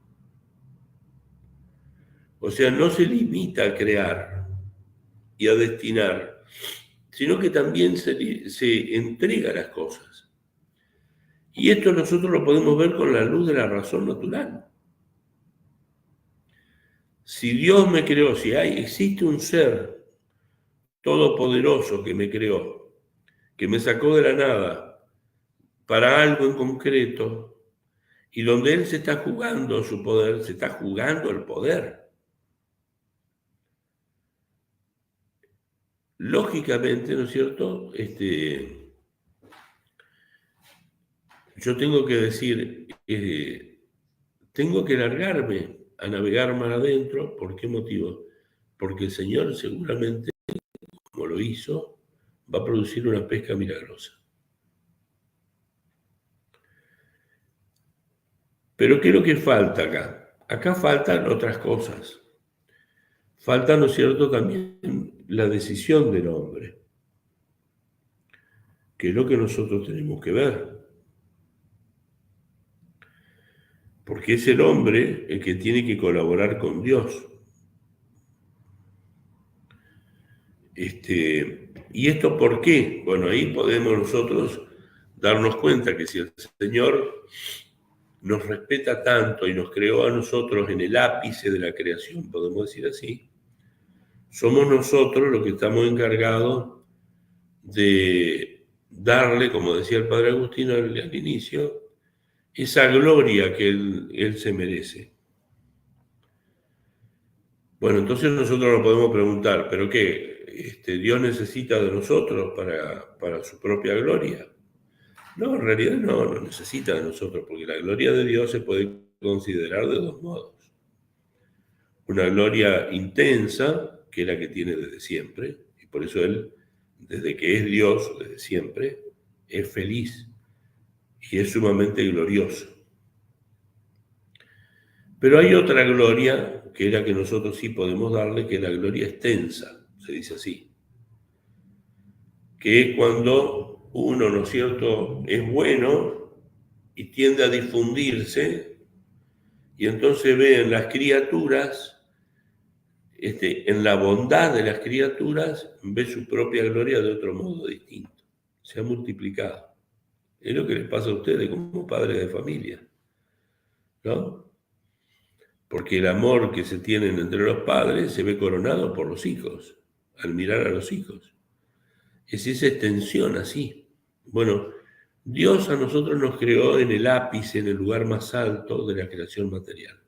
O sea, no se limita a crear y a destinar, sino que también se entrega las cosas. Y esto nosotros lo podemos ver con la luz de la razón natural. Si Dios me creó, existe un ser todopoderoso que me creó, que me sacó de la nada para algo en concreto, y donde Él se está jugando su poder, se está jugando el poder. Lógicamente, ¿no es cierto? Yo tengo que decir, tengo que largarme a navegar mar adentro. ¿Por qué motivo? Porque el Señor seguramente, como lo hizo, va a producir una pesca milagrosa. Pero ¿qué es lo que falta acá? Acá faltan otras cosas. Falta, ¿no es cierto?, también la decisión del hombre, que es lo que nosotros tenemos que ver. Porque es el hombre el que tiene que colaborar con Dios. ¿Y esto por qué? Bueno, ahí podemos nosotros darnos cuenta que si el Señor nos respeta tanto y nos creó a nosotros en el ápice de la creación, podemos decir así, somos nosotros los que estamos encargados de darle, como decía el padre Agustín al inicio, esa gloria que él se merece. Bueno, entonces nosotros nos podemos preguntar, ¿pero qué? ¿Dios necesita de nosotros para su propia gloria? No, en realidad no necesita de nosotros, porque la gloria de Dios se puede considerar de dos modos. Una gloria intensa, que es la que tiene desde siempre, y por eso Él, desde que es Dios, desde siempre, es feliz y es sumamente glorioso. Pero hay otra gloria, que es la que nosotros sí podemos darle, que es la gloria extensa, se dice así, que es cuando uno, ¿no es cierto?, es bueno y tiende a difundirse, y entonces ve en las criaturas, en la bondad de las criaturas, ve su propia gloria de otro modo distinto. Se ha multiplicado. Es lo que les pasa a ustedes como padres de familia, ¿no? Porque el amor que se tienen entre los padres se ve coronado por los hijos, al mirar a los hijos. Es esa extensión así. Bueno, Dios a nosotros nos creó en el ápice, en el lugar más alto de la creación material.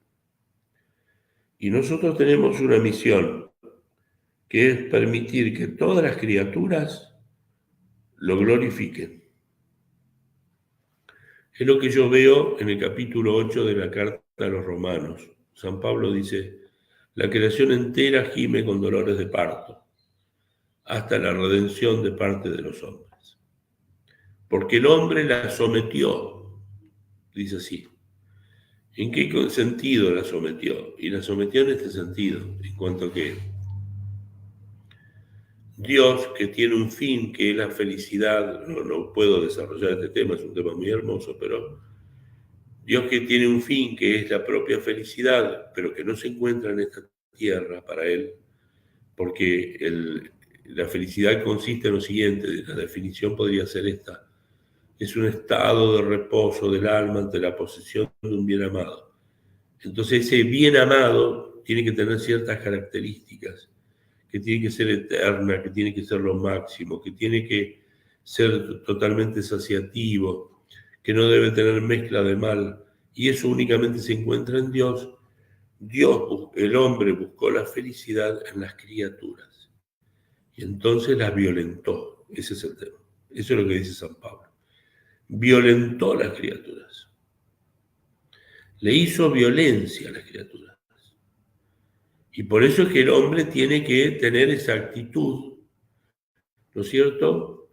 Y nosotros tenemos una misión, que es permitir que todas las criaturas lo glorifiquen. Es lo que yo veo en el capítulo 8 de la carta a los Romanos. San Pablo dice, la creación entera gime con dolores de parto, hasta la redención de parte de los hombres. Porque el hombre la sometió, dice así. ¿En qué sentido la sometió? Y la sometió en este sentido, en cuanto a que Dios, que tiene un fin, que es la felicidad, no puedo desarrollar este tema, es un tema muy hermoso, pero Dios que tiene un fin, que es la propia felicidad, pero que no se encuentra en esta tierra para él, porque la felicidad consiste en lo siguiente, la definición podría ser esta: es un estado de reposo del alma ante la posesión de un bien amado. Entonces ese bien amado tiene que tener ciertas características, que tiene que ser eterna, que tiene que ser lo máximo, que tiene que ser totalmente saciativo, que no debe tener mezcla de mal, y eso únicamente se encuentra en Dios. Dios, el hombre, buscó la felicidad en las criaturas, y entonces las violentó. Ese es el tema. Eso es lo que dice San Pablo. Violentó las criaturas. Le hizo violencia a las criaturas. Y por eso es que el hombre tiene que tener esa actitud, ¿no es cierto?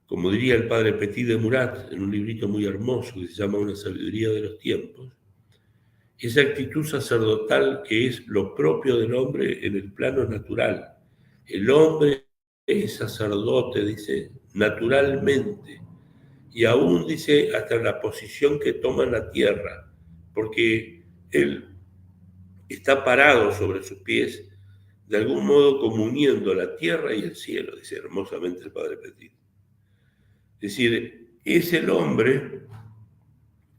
Como diría el padre Petit de Murat, en un librito muy hermoso que se llama Una sabiduría de los tiempos, esa actitud sacerdotal que es lo propio del hombre en el plano natural. El hombre es sacerdote, dice, naturalmente, y aún, dice, hasta en la posición que toma en la tierra, porque él está parado sobre sus pies, de algún modo como uniendo la tierra y el cielo, dice hermosamente el padre Petit. Es decir, es el hombre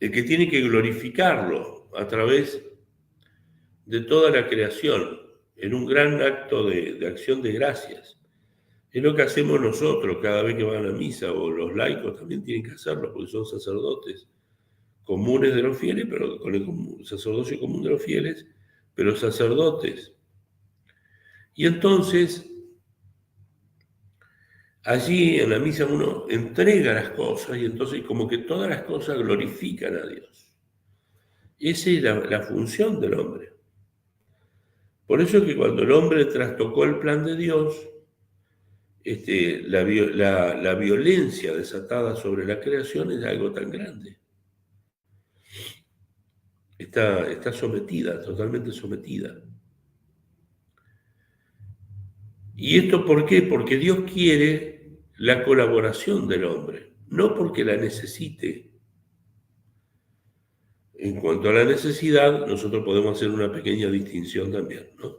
el que tiene que glorificarlo a través de toda la creación, en un gran acto de acción de gracias. Es lo que hacemos nosotros cada vez que van a misa, o los laicos también tienen que hacerlo, porque son sacerdotes comunes de los fieles, pero con el sacerdocio común de los fieles, pero sacerdotes. Y entonces, allí en la misa uno entrega las cosas, y entonces como que todas las cosas glorifican a Dios. Esa es la función del hombre. Por eso es que cuando el hombre trastocó el plan de Dios, la violencia desatada sobre la creación es algo tan grande. Está sometida, totalmente sometida. ¿Y esto por qué? Porque Dios quiere la colaboración del hombre, no porque la necesite. En cuanto a la necesidad, nosotros podemos hacer una pequeña distinción también, ¿no?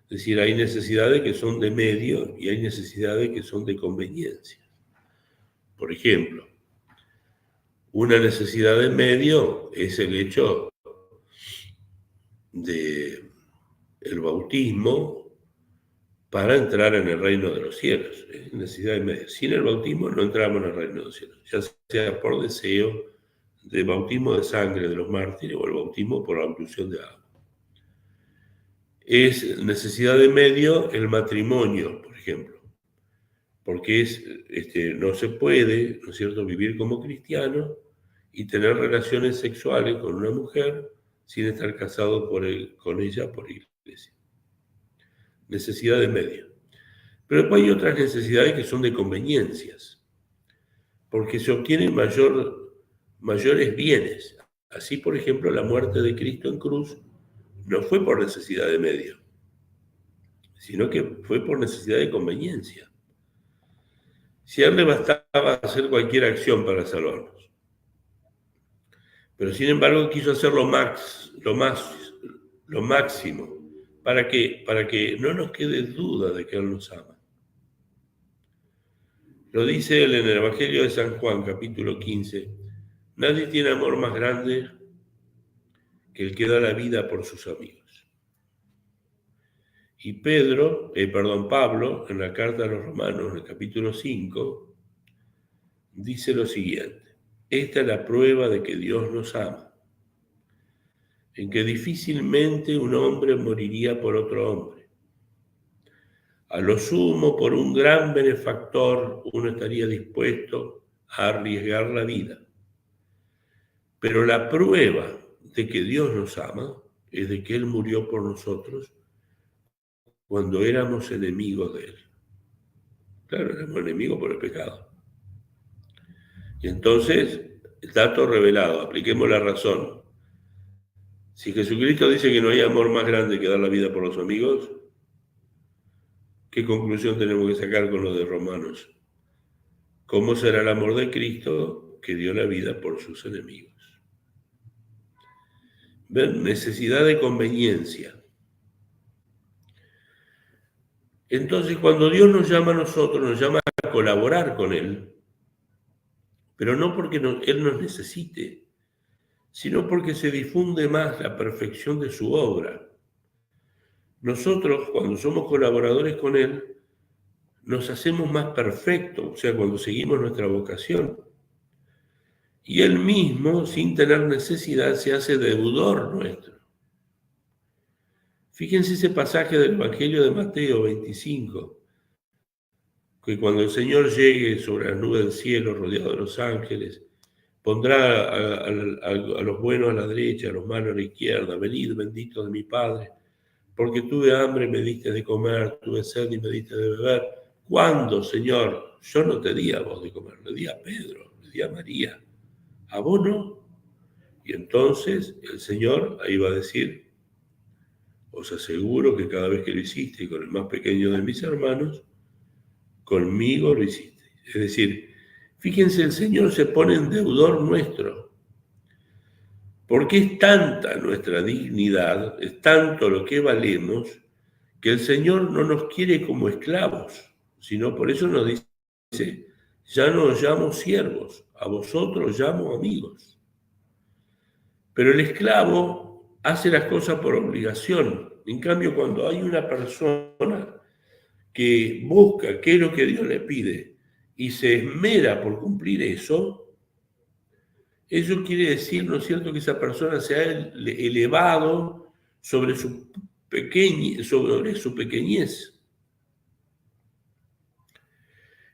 Es decir, hay necesidades que son de medio y hay necesidades que son de conveniencia. Por ejemplo, una necesidad de medio es el hecho del bautismo para entrar en el reino de los cielos. Es necesidad de medio. Sin el bautismo no entramos en el reino de los cielos, ya sea por deseo de bautismo de sangre de los mártires o el bautismo por la inclusión de agua. Es necesidad de medio el matrimonio, por ejemplo, porque no se puede, ¿no es cierto?, vivir como cristiano y tener relaciones sexuales con una mujer sin estar casado con ella por iglesia. Necesidad de medio. Pero después hay otras necesidades que son de conveniencias, porque se obtienen mayores bienes. Así, por ejemplo, la muerte de Cristo en cruz no fue por necesidad de medio, sino que fue por necesidad de conveniencia. Si a él le bastaba hacer cualquier acción para salvarnos, Pero sin embargo quiso hacer lo máximo. ¿Para qué? Para que no nos quede duda de que Él nos ama. Lo dice Él en el Evangelio de San Juan, capítulo 15. Nadie tiene amor más grande que el que da la vida por sus amigos. Y Pablo, en la carta a los Romanos, en el capítulo 5, dice lo siguiente: esta es la prueba de que Dios nos ama, en que difícilmente un hombre moriría por otro hombre. A lo sumo, por un gran benefactor, uno estaría dispuesto a arriesgar la vida. Pero la prueba de que Dios nos ama es de que Él murió por nosotros cuando éramos enemigos de Él. Claro, éramos enemigos por el pecado. Y entonces, el dato revelado, apliquemos la razón. Si Jesucristo dice que no hay amor más grande que dar la vida por los amigos, ¿qué conclusión tenemos que sacar con lo de Romanos? ¿Cómo será el amor de Cristo que dio la vida por sus enemigos? ¿Ven? Necesidad de conveniencia. Entonces, cuando Dios nos llama a nosotros, nos llama a colaborar con Él, pero no porque Él nos necesite, sino porque se difunde más la perfección de su obra. Nosotros, cuando somos colaboradores con Él, nos hacemos más perfectos, o sea, cuando seguimos nuestra vocación. Y Él mismo, sin tener necesidad, se hace deudor nuestro. Fíjense ese pasaje del Evangelio de Mateo 25, que cuando el Señor llegue sobre las nubes del cielo, rodeado de los ángeles, pondrá a los buenos a la derecha, a los malos a la izquierda. Venid, benditos de mi Padre, porque tuve hambre y me diste de comer, tuve sed y me diste de beber. ¿Cuándo, Señor? Yo no te di a vos de comer, le di a Pedro, le di a María. ¿A vos no? Y entonces el Señor ahí va a decir: os aseguro que cada vez que lo hiciste con el más pequeño de mis hermanos, conmigo lo hiciste. Es decir, fíjense, el Señor se pone en deudor nuestro, porque es tanta nuestra dignidad, es tanto lo que valemos, que el Señor no nos quiere como esclavos, sino por eso nos dice: ya no os llamo siervos, a vosotros llamo amigos. Pero el esclavo hace las cosas por obligación. En cambio, cuando hay una persona que busca qué es lo que Dios le pide y se esmera por cumplir eso quiere decir, ¿no es cierto?, que esa persona se ha elevado sobre su pequeñez.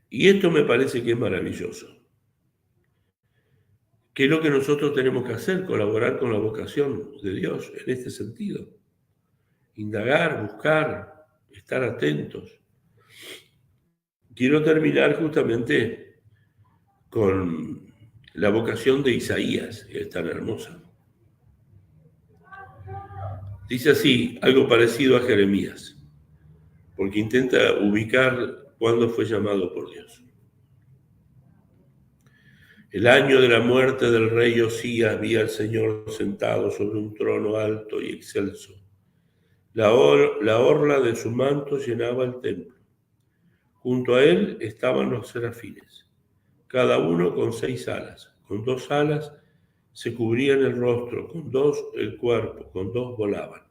Y esto me parece que es maravilloso. ¿Qué es lo que nosotros tenemos que hacer? Colaborar con la vocación de Dios en este sentido. Indagar, buscar, estar atentos. Quiero terminar justamente con la vocación de Isaías, que es tan hermosa. Dice así, algo parecido a Jeremías, porque intenta ubicar cuándo fue llamado por Dios. El año de la muerte del rey Osías vi al Señor sentado sobre un trono alto y excelso. La orla de su manto llenaba el templo. Junto a él estaban los serafines, cada uno con 6 alas. Con 2 alas se cubrían el rostro, con 2 el cuerpo, con 2 volaban.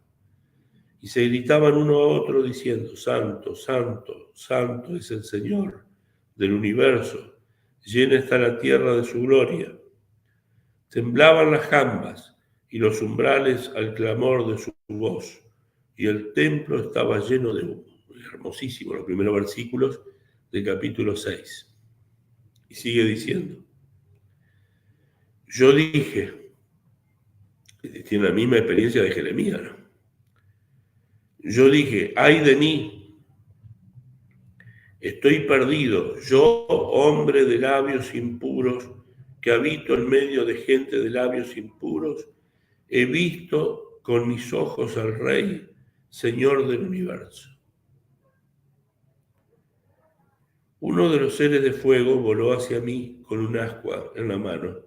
Y se gritaban uno a otro diciendo: Santo, Santo, Santo es el Señor del universo. Llena está la tierra de su gloria. Temblaban las jambas y los umbrales al clamor de su voz, y el templo estaba lleno de humo. Hermosísimo, los primeros versículos del capítulo 6. Y sigue diciendo: yo dije, tiene la misma experiencia de Jeremías, ¿no? Yo dije, ay de mí, estoy perdido, yo, hombre de labios impuros, que habito en medio de gente de labios impuros, he visto con mis ojos al Rey, Señor del universo. Uno de los seres de fuego voló hacia mí con un ascua en la mano.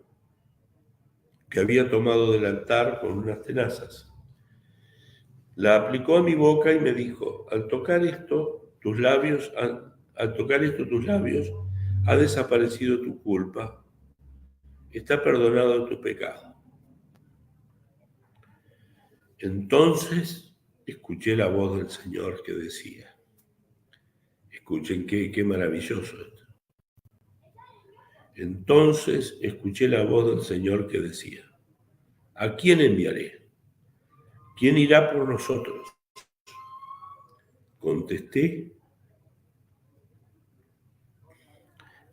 que había tomado del altar con unas tenazas. La aplicó a mi boca y me dijo: al tocar esto tus labios, ha desaparecido tu culpa, está perdonado tu pecado. Entonces escuché la voz del Señor que decía, escuchen qué maravilloso esto. Entonces escuché la voz del Señor que decía, ¿a quién enviaré? ¿Quién irá por nosotros? Contesté,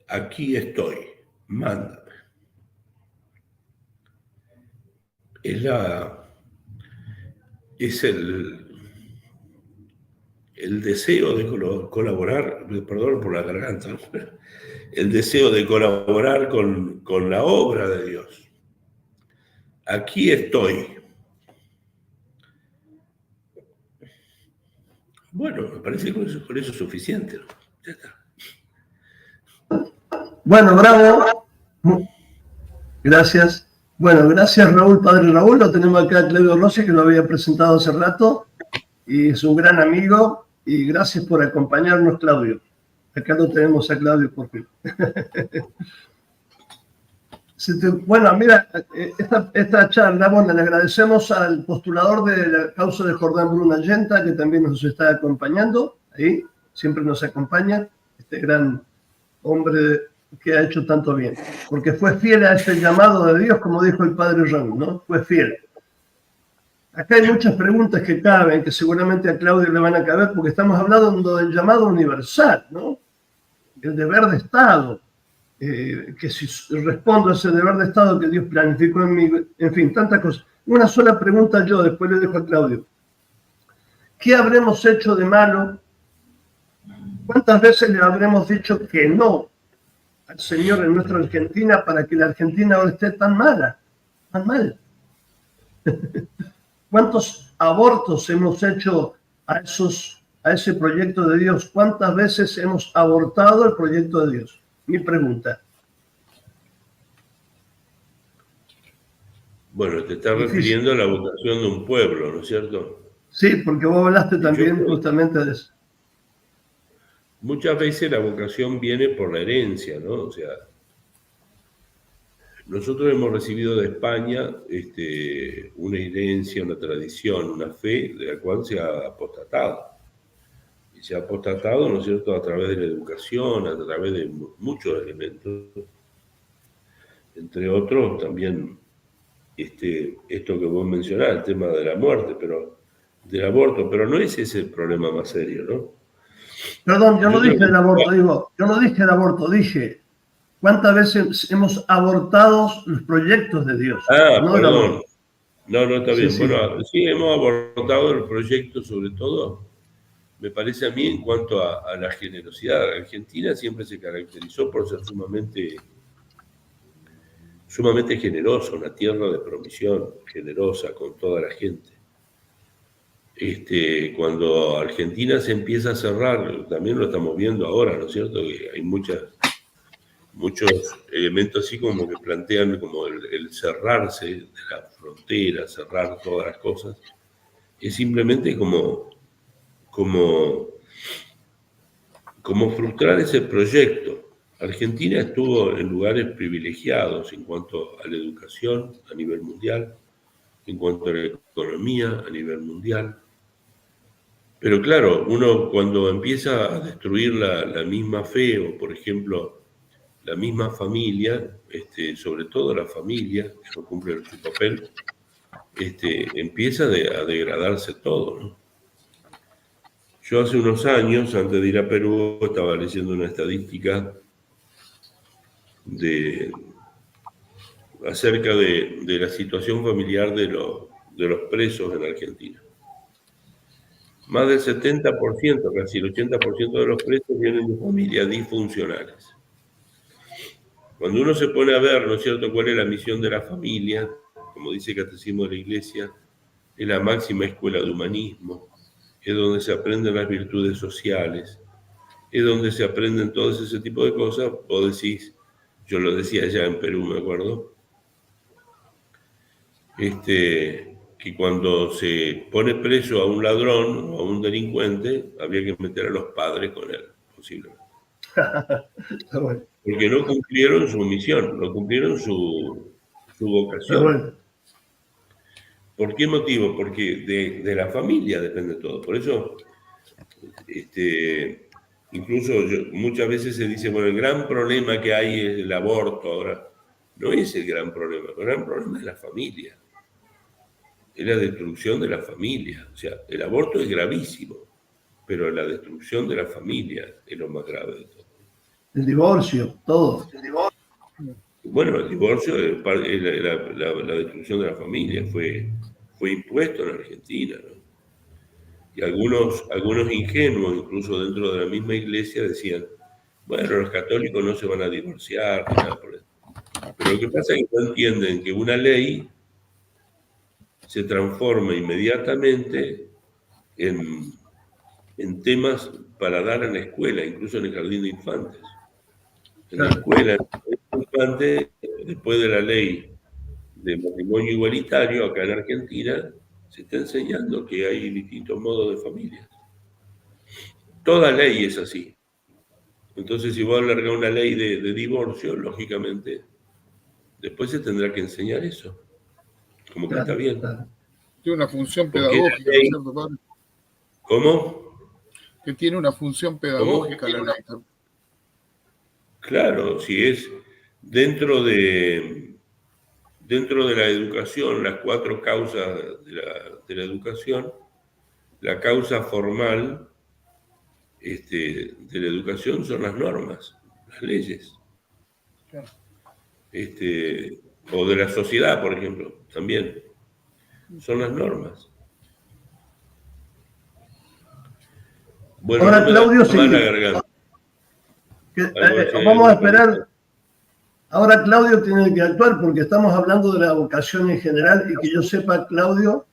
aquí estoy, mándame. Es el deseo de colaborar, perdón por la garganta, el deseo de colaborar con la obra de Dios. Aquí estoy. Bueno, me parece que con eso es suficiente, ¿no? Ya está. Bueno, bravo. Gracias. Bueno, gracias Raúl, padre Raúl. Lo tenemos acá a Claudio Rossi, que lo había presentado hace rato, y es un gran amigo, y gracias por acompañarnos, Claudio. Acá lo tenemos a Claudio por fin. Bueno, mira, esta charla, bueno, le agradecemos al postulador de la causa de Jordán Bruno Allenta, que también nos está acompañando, ahí, siempre nos acompaña, este gran hombre que ha hecho tanto bien, porque fue fiel a ese llamado de Dios, como dijo el padre Raúl, ¿no? Fue fiel. Acá hay muchas preguntas que caben, que seguramente a Claudio le van a caber, porque estamos hablando del llamado universal, ¿no? El deber de Estado, que si respondo a ese deber de Estado que Dios planificó en mí, en fin, tantas cosas. Una sola pregunta yo, después le dejo a Claudio. ¿Qué habremos hecho de malo? ¿Cuántas veces le habremos dicho que no al Señor en nuestra Argentina para que la Argentina ahora esté tan mala, tan mal? ¿Cuántos abortos hemos hecho a ese proyecto de Dios? ¿Cuántas veces hemos abortado el proyecto de Dios? Mi pregunta. Bueno, te estás refiriendo a la vocación de un pueblo, ¿no es cierto? Sí, porque vos hablaste también justamente de eso. Muchas veces la vocación viene por la herencia, ¿no? O sea, nosotros hemos recibido de España una herencia, una tradición, una fe de la cual se ha apostatado. Y se ha apostatado, ¿no es cierto?, a través de la educación, a través de muchos elementos. Entre otros, también esto que vos mencionás, el tema de la muerte, del aborto, pero no es ese el problema más serio, ¿no? Perdón, yo no dije el aborto, yo no dije el aborto, dije cuántas veces hemos abortado los proyectos de Dios. No, perdón. No, está bien. Sí, bueno, sí, hemos abortado el proyecto, sobre todo, me parece a mí, en cuanto a la generosidad. Argentina siempre se caracterizó por ser sumamente generosa, una tierra de promisión, generosa con toda la gente. Cuando Argentina se empieza a cerrar, también lo estamos viendo ahora, ¿no es cierto? Que hay muchos elementos así como que plantean como el cerrarse de la frontera, cerrar todas las cosas. Es simplemente como frustrar ese proyecto. Argentina estuvo en lugares privilegiados en cuanto a la educación a nivel mundial, en cuanto a la economía a nivel mundial. Pero claro, uno cuando empieza a destruir la misma fe, o por ejemplo, la misma familia, sobre todo la familia, que no cumple su papel, empieza a degradarse todo, ¿no? Yo hace unos años, antes de ir a Perú, estaba leyendo una estadística acerca de la situación familiar de los presos en Argentina. Más del 70%, casi el 80% de los presos vienen de familias disfuncionales. Cuando uno se pone a ver, ¿no es cierto?, cuál es la misión de la familia, como dice el Catecismo de la Iglesia, es la máxima escuela de humanismo, es donde se aprenden las virtudes sociales, es donde se aprenden todo ese tipo de cosas. Vos decís, yo lo decía allá en Perú, me acuerdo, que cuando se pone preso a un ladrón o a un delincuente, había que meter a los padres con él, posiblemente. Está bueno. Porque no cumplieron su misión, no cumplieron su vocación. Está bueno. ¿Por qué motivo? Porque de la familia depende todo. Por eso, incluso muchas veces se dice, bueno, el gran problema que hay es el aborto ahora. No es el gran problema es la familia. Es la destrucción de la familia. O sea, el aborto es gravísimo, pero la destrucción de la familia es lo más grave de todo. El divorcio, todo. Bueno, el divorcio es la destrucción de la familia, fue impuesto en Argentina, ¿no? Y algunos ingenuos, incluso dentro de la misma iglesia, decían, bueno, los católicos no se van a divorciar, ni nada por eso. Pero lo que pasa es que no entienden que una ley se transforma inmediatamente en temas para dar en la escuela, incluso en el jardín de infantes. En la escuela, en el jardín de infantes, después de la ley de matrimonio igualitario, acá en Argentina, se está enseñando que hay distintos modos de familias. Toda ley es así. Entonces, si vos alargás una ley de divorcio, lógicamente, después se tendrá que enseñar eso. Como que Claro, está bien. claro. Tiene una función Porque pedagógica, la ley- ¿no es cierto, padre? ¿Cómo? Que tiene una función pedagógica la ley también. Claro, si es dentro de la educación, las 4 causas de la educación, la causa formal de la educación son las normas, las leyes. Claro. O de la sociedad, por ejemplo, también. Son las normas. Bueno, Ahora, no me Claudio, da sí. mal la garganta. Vamos a esperar. Ahora Claudio tiene que actuar porque estamos hablando de la vocación en general y que yo sepa, Claudio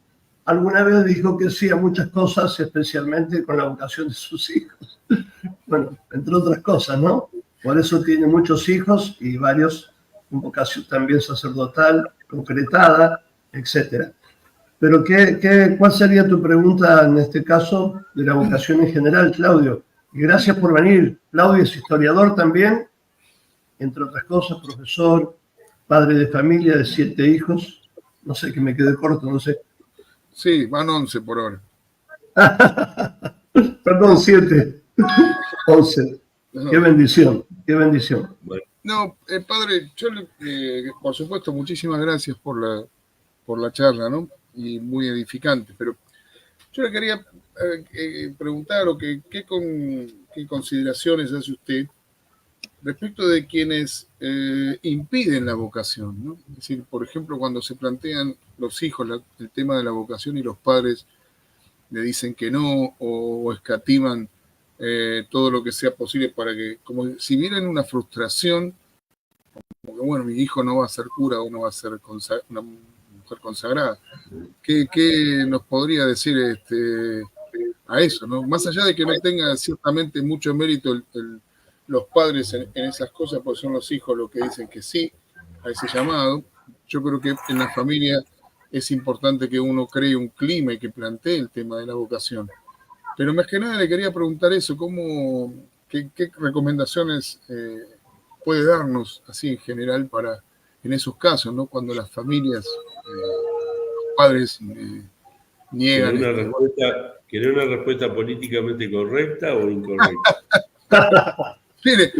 alguna vez dijo que sí a muchas cosas, especialmente con la vocación de sus hijos. Bueno, entre otras cosas, ¿no? Por eso tiene muchos hijos y varios con vocación también sacerdotal, concretada, etc. Pero ¿cuál sería tu pregunta en este caso de la vocación en general, Claudio? Y gracias por venir. Claudio es historiador también, entre otras cosas, profesor, padre de familia de 7 hijos. No sé, que me quedé corto, no sé. Sí, van 11 por hora. Perdón, 7. 11. No. Qué bendición, qué bendición. No, padre, yo por supuesto, muchísimas gracias por la charla, ¿no? Y muy edificante, pero yo le quería preguntar o qué consideraciones hace usted respecto de quienes impiden la vocación, ¿no? Es decir, por ejemplo, cuando se plantean los hijos el tema de la vocación y los padres le dicen que no o escatiman todo lo que sea posible para que, como si vieran una frustración, como que, bueno, mi hijo no va a ser cura o no va a ser una mujer consagrada. ¿Qué nos podría decir a eso, ¿no? Más allá de que no tenga ciertamente mucho mérito los padres en esas cosas, porque son los hijos los que dicen que sí a ese llamado, yo creo que en la familia es importante que uno cree un clima y que plantee el tema de la vocación. Pero más que nada le quería preguntar eso, qué recomendaciones puede darnos así en general en esos casos, ¿no? Cuando las familias, los padres niegan. ¿Querés una respuesta políticamente correcta o incorrecta? Mire,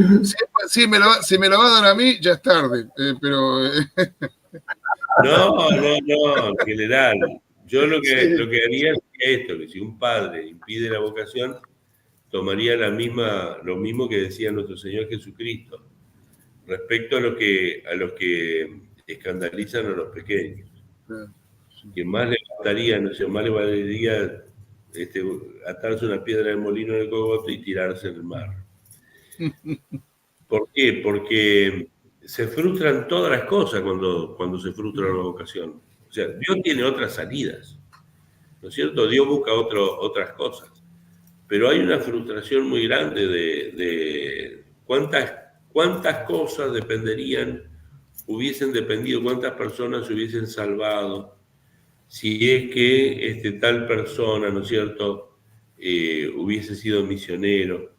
si me la va a dar a mí, ya es tarde, pero... No, en general. Yo lo que haría es esto, que si un padre impide la vocación, tomaría lo mismo que decía nuestro Señor Jesucristo, respecto a los que escandalizan a los pequeños. Que más le gustaría, no sé, más le valería atarse una piedra de molino en el cogote y tirarse en el mar. ¿Por qué? Porque se frustran todas las cosas cuando se frustra una vocación. O sea, Dios tiene otras salidas, ¿no es cierto? Dios busca otras cosas. Pero hay una frustración muy grande de cuántas cosas hubiesen dependido, cuántas personas se hubiesen salvado si es que tal persona, ¿no es cierto?, hubiese sido misionero,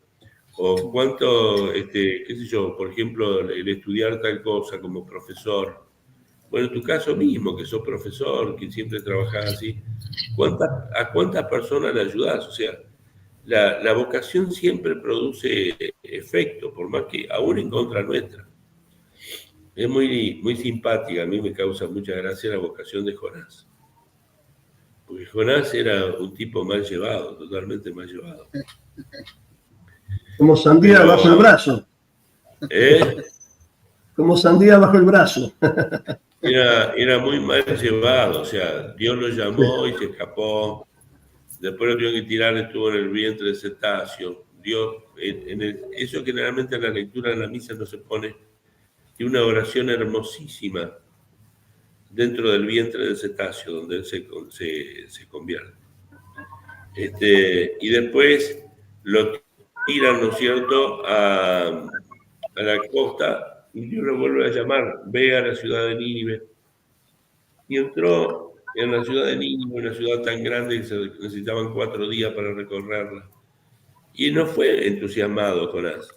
o cuánto, qué sé yo, por ejemplo, el estudiar tal cosa como profesor. Bueno, en tu caso mismo, que sos profesor, que siempre trabajás así, ¿a cuántas personas le ayudás? O sea, la vocación siempre produce efecto, por más que aún en contra nuestra. Es muy, muy simpática, a mí me causa mucha gracia la vocación de Jonás. Porque Jonás era un tipo mal llevado, totalmente mal llevado. Como sandía bajo el brazo. Como sandía bajo el brazo. Era muy mal llevado, o sea, Dios lo llamó y se escapó. Después lo tuvieron que tirar, estuvo en el vientre de cetáceo. Dios, eso generalmente en la lectura de la misa no se pone, y una oración hermosísima dentro del vientre del cetáceo, donde él se convierte. Y después lo tiran, ¿no es cierto?, a la costa, y Dios lo vuelve a llamar, ve a la ciudad de Nínive. Y entró en la ciudad de Nínive, una ciudad tan grande que se necesitaban 4 días para recorrerla. Y no fue entusiasmado Jonás,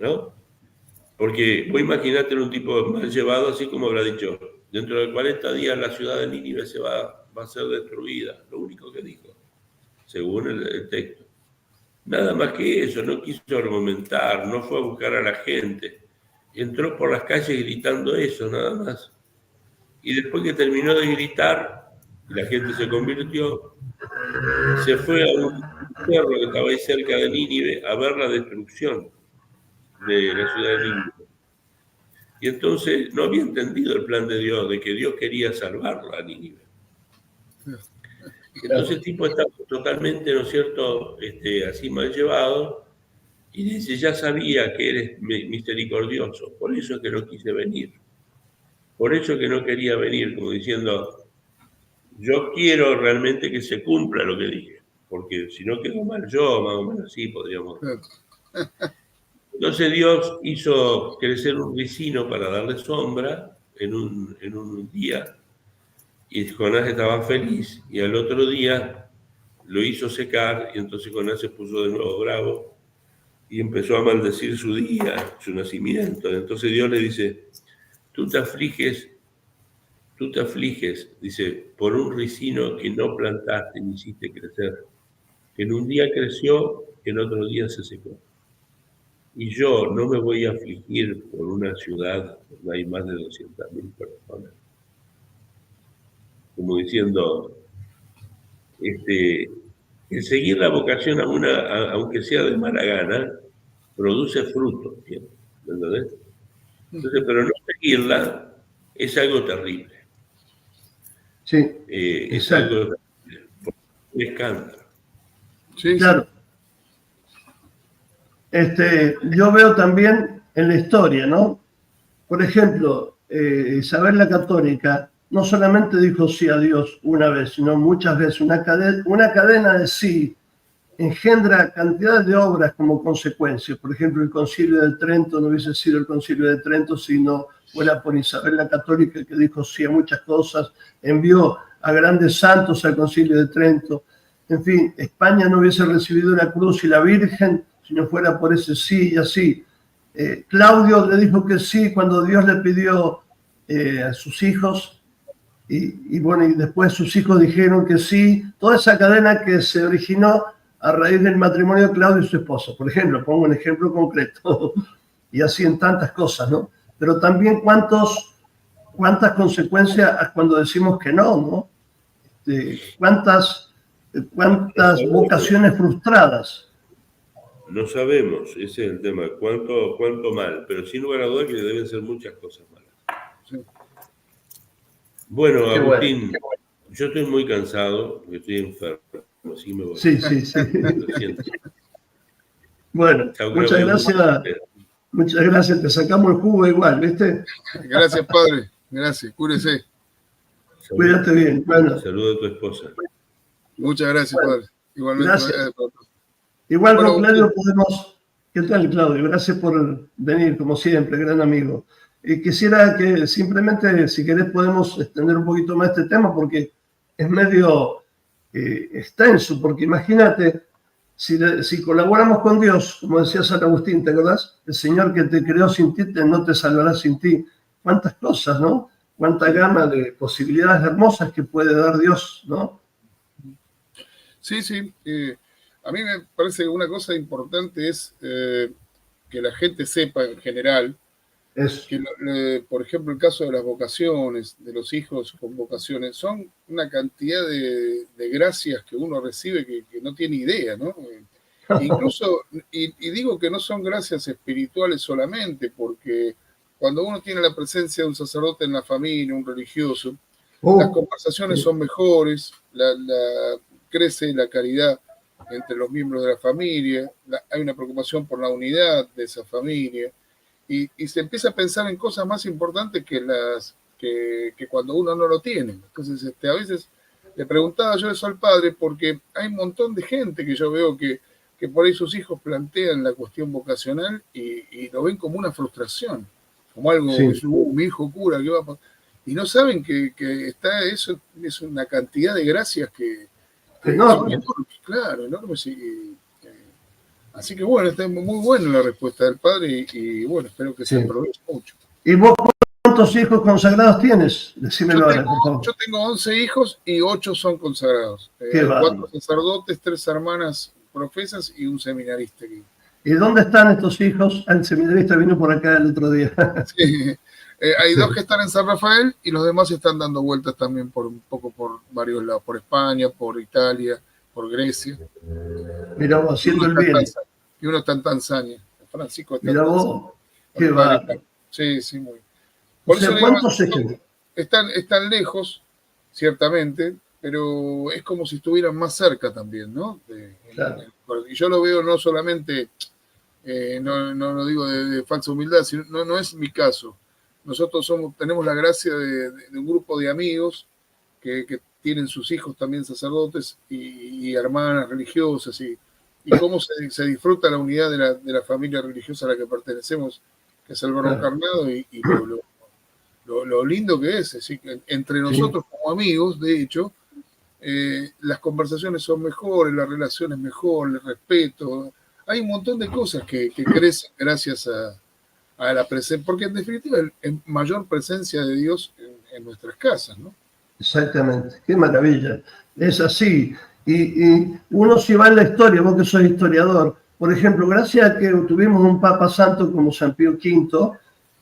¿no? Porque vos imaginate un tipo mal llevado, así como habrá dicho, dentro de 40 días la ciudad de Nínive va a ser destruida, lo único que dijo, según el texto. Nada más que eso, no quiso argumentar, no fue a buscar a la gente, entró por las calles gritando eso, nada más. Y después que terminó de gritar, y la gente se convirtió, se fue a un cerro que estaba ahí cerca de Nínive a ver la destrucción de la ciudad de Nínive. Y entonces no había entendido el plan de Dios, de que Dios quería salvarlo a Nínive. Entonces el tipo está totalmente, ¿no es cierto?, así mal llevado, y dice, ya sabía que eres misericordioso, por eso es que no quise venir. Por eso que no quería venir, como diciendo, yo quiero realmente que se cumpla lo que dije, porque si no quedo mal yo, más o menos así podríamos. Entonces Dios hizo crecer un ricino para darle sombra en un día, y Jonás estaba feliz, y al otro día lo hizo secar, y entonces Jonás se puso de nuevo bravo, y empezó a maldecir su día, su nacimiento. Entonces Dios le dice, tú te afliges, dice, por un ricino que no plantaste ni hiciste crecer, que en un día creció, que en otro día se secó. Y yo no me voy a afligir por una ciudad donde hay más de 200.000 personas. Como diciendo, el seguir la vocación aunque sea de mala gana, produce frutos, ¿entendés? Entonces, pero no seguirla es algo terrible. Sí, es algo terrible, un escándalo. Sí, claro. Yo veo también en la historia, ¿no? Por ejemplo, Isabel la Católica no solamente dijo sí a Dios una vez, sino muchas veces. Una cadena de sí engendra cantidad de obras como consecuencia. Por ejemplo, el Concilio de Trento no hubiese sido el Concilio de Trento si no fuera por Isabel la Católica, que dijo sí a muchas cosas, envió a grandes santos al Concilio de Trento. En fin, España no hubiese recibido la cruz y la Virgen si no fuera por ese sí y así. Claudio le dijo que sí cuando Dios le pidió a sus hijos, y bueno, y después sus hijos dijeron que sí. Toda esa cadena que se originó a raíz del matrimonio de Claudio y su esposa. Por ejemplo, pongo un ejemplo concreto, y así en tantas cosas, ¿no? Pero también cuántas consecuencias cuando decimos que no, ¿no? Cuántas vocaciones frustradas. No sabemos, ese es el tema, cuánto mal, pero sin lugar a dudas que deben ser muchas cosas malas. Sí. Bueno, Agustín, yo estoy muy cansado, porque estoy enfermo, así me voy. Sí. Bueno, muchas gracias. Muchas gracias, te sacamos el jugo igual, ¿viste? Gracias, padre. Gracias, cúrese. Cuídate bien. Bueno. Saludo a tu esposa. Muchas gracias, padre. Igualmente. Gracias. Igual con Claudio podemos... ¿Qué tal, Claudio? Gracias por venir, como siempre, gran amigo. Quisiera que simplemente, si querés, podemos extender un poquito más este tema, porque es medio extenso, porque imagínate, si colaboramos con Dios, como decía San Agustín, ¿te acordás? El Señor que te creó sin ti no te salvará sin ti. ¿Cuántas cosas, no? Cuánta gama de posibilidades hermosas que puede dar Dios, ¿no? Sí, sí. A mí me parece que una cosa importante es que la gente sepa en general que, por ejemplo, el caso de las vocaciones, de los hijos con vocaciones, son una cantidad de gracias que uno recibe que no tiene idea, ¿no? Incluso, y digo que no son gracias espirituales solamente, porque cuando uno tiene la presencia de un sacerdote en la familia, un religioso, las conversaciones son mejores, crece la caridad entre los miembros de la familia, hay una preocupación por la unidad de esa familia, y se empieza a pensar en cosas más importantes que cuando uno no lo tiene. Entonces, a veces le preguntaba yo eso al padre, porque hay un montón de gente que yo veo que por ahí sus hijos plantean la cuestión vocacional y lo ven como una frustración, como algo, mi hijo cura, ¿qué va a pasar? Y no saben que está eso, es una cantidad de gracias que son enormes, claro, enormes. Así que bueno, está muy buena la respuesta del padre y bueno, espero que se aproveche mucho. ¿Y vos cuántos hijos consagrados tienes? Decímelo ahora, por favor. Yo tengo 11 hijos y 8 son consagrados. 4 sacerdotes, 3 hermanas profesas y un seminarista. ¿Y dónde están estos hijos? El seminarista vino por acá el otro día. Sí. Hay 2 que están en San Rafael y los demás están dando vueltas también un poco por varios lados, por España, por Italia, por Grecia. Mira vos, haciendo el bien. Y uno está en Tanzania. Francisco está Mira vos, qué va. Sí, sí, muy. Por eso ¿cuántos están lejos, ciertamente, pero es como si estuvieran más cerca también, ¿no? Claro. Y yo lo veo no solamente, no lo digo de falsa humildad, sino no es mi caso. Nosotros tenemos la gracia de un grupo de amigos que tienen sus hijos también sacerdotes y hermanas religiosas y cómo se disfruta la unidad de la familia religiosa a la que pertenecemos, que es el Verbo Encarnado, y lo lindo que es decir, que entre nosotros como amigos, de hecho, las conversaciones son mejores, la relación es mejor, el respeto, hay un montón de cosas que crecen gracias a la presencia, porque en definitiva es mayor presencia de Dios en nuestras casas, ¿no? Exactamente, qué maravilla, es así. Y uno si va en la historia, vos que sos historiador, por ejemplo, gracias a que tuvimos un Papa Santo como San Pío V,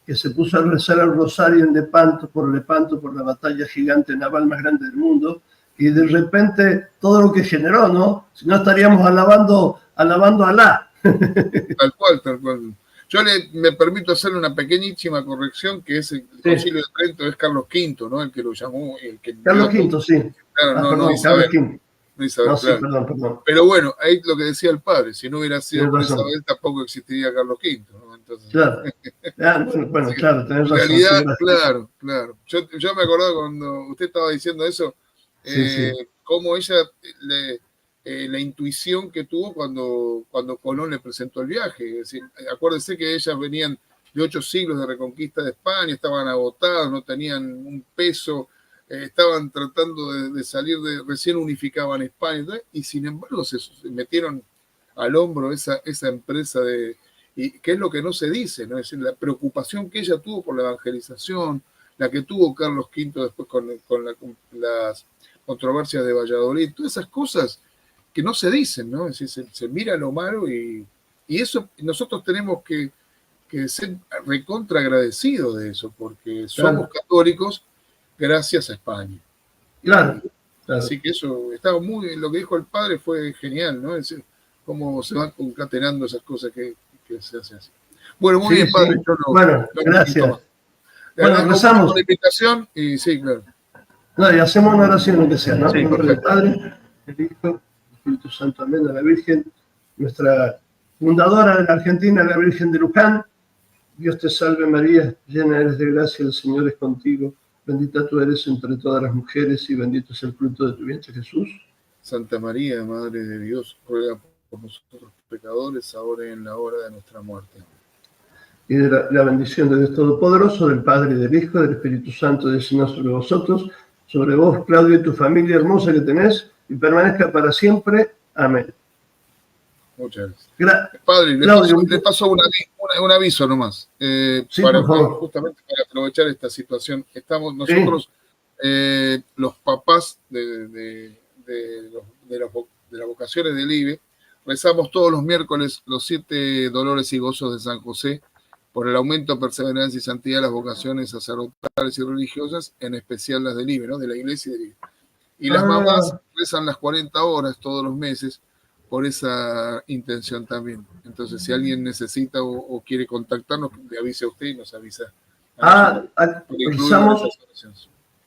que se puso a rezar el rosario en Lepanto, por la batalla gigante naval más grande del mundo, y de repente todo lo que generó, ¿no? Si no estaríamos alabando a Alá. Tal cual, tal cual. Yo me permito hacer una pequeñísima corrección, que es el Concilio de Trento, es Carlos V, ¿no? El que lo llamó. Carlos V, sí. Claro, no Isabel. No, Isabel, claro. Sí, perdón. Pero bueno, ahí lo que decía el padre, si no hubiera sido por Isabel, tampoco existiría Carlos V, ¿no? Entonces, claro. Bueno, claro, tenés razón. En realidad, claro. Yo me acordaba cuando usted estaba diciendo eso, cómo ella, la intuición que tuvo cuando Colón le presentó el viaje. Es decir, acuérdese que ellas venían de 8 siglos de reconquista de España, estaban agotadas, no tenían un peso, estaban tratando de salir recién unificaban España, y sin embargo se metieron al hombro esa empresa y que es lo que no se dice, ¿no? Es decir, la preocupación que ella tuvo por la evangelización, la que tuvo Carlos V después con las controversias de Valladolid, todas esas cosas que no se dicen, ¿no? Es decir, se mira lo malo y eso nosotros tenemos que ser recontra agradecidos de eso, porque somos católicos gracias a España. Claro. Así que eso estaba lo que dijo el padre fue genial, ¿no? Es decir, cómo se van concatenando esas cosas que se hacen así. Bueno, muy bien, padre. Gracias. Rezamos la invitación y sí, claro. No, y hacemos una oración, lo que sea, ¿no? Sí, en nombre del Padre, el Hijo, el Espíritu Santo, amén, a la Virgen, nuestra fundadora de la Argentina, la Virgen de Luján. Dios te salve María, llena eres de gracia, el Señor es contigo. Bendita tú eres entre todas las mujeres y bendito es el fruto de tu vientre, Jesús. Santa María, Madre de Dios, ruega por nosotros pecadores, ahora y en la hora de nuestra muerte. Y de la bendición de Dios Todopoderoso, del Padre, y del Hijo, y del Espíritu Santo, descienda sobre vosotros, sobre vos, Claudio, y tu familia hermosa que tenés, y permanezca para siempre. Amén. Muchas gracias. Padre, le paso un aviso nomás, sí, justamente para aprovechar esta situación. Estamos nosotros, los papás de las vocaciones del IBE, rezamos todos los miércoles los 7 dolores y gozos de San José por el aumento, perseverancia y santidad de las vocaciones sacerdotales y religiosas, en especial las del IBE, ¿no? De la iglesia y del IBE. Y las mamás rezan las 40 horas todos los meses por esa intención también. Entonces, si alguien necesita o quiere contactarnos, le avise a usted y nos avisa. Rezamos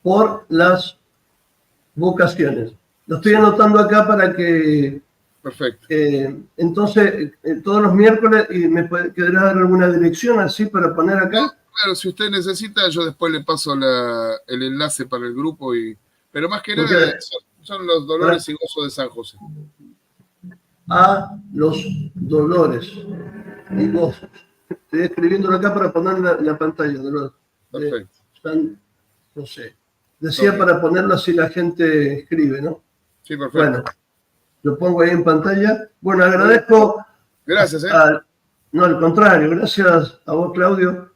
por las vocaciones. Lo estoy anotando acá para que... Perfecto. Entonces, todos los miércoles, ¿y me quedará dar alguna dirección así para poner acá? Claro, si usted necesita, yo después le paso el enlace para el grupo. Pero más que nada son los dolores y gozos de San José. A los dolores y gozos. Estoy escribiéndolo acá para ponerlo en la pantalla. Perfecto. San José. Decía para ponerlo así la gente escribe, ¿no? Sí, perfecto. Bueno, lo pongo ahí en pantalla. Bueno, agradezco. Gracias, no, al contrario, gracias a vos, Claudio.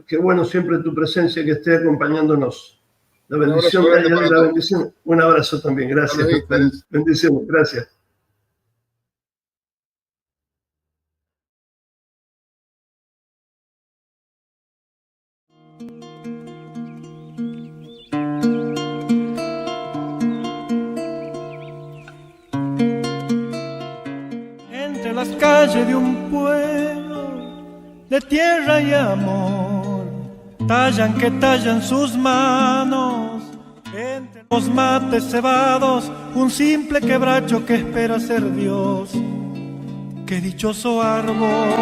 Qué bueno siempre tu presencia que esté acompañándonos. La bendición, la bendición. Un abrazo también, gracias. Bendiciones, gracias. Entre las calles de un pueblo de tierra y amor, tallan que tallan sus manos. Entre los mates cebados, un simple quebracho que espera ser Dios. Qué dichoso árbol.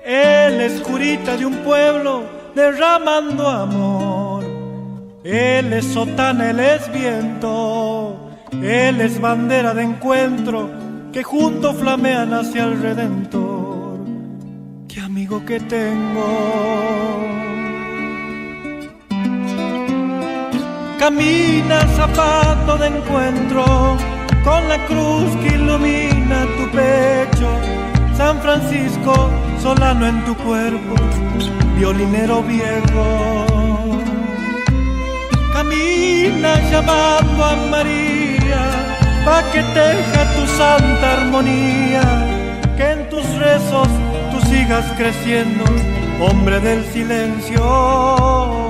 Él es curita de un pueblo derramando amor. Él es sotana, él es viento. Él es bandera de encuentro que juntos flamean hacia el Redentor. Qué amigo que tengo. Camina zapato de encuentro con la cruz que ilumina tu pecho. San Francisco, solano en tu cuerpo, violinero viejo. Camina llamando a María, pa' que teja tu santa armonía, que en tus rezos tú sigas creciendo, hombre del silencio.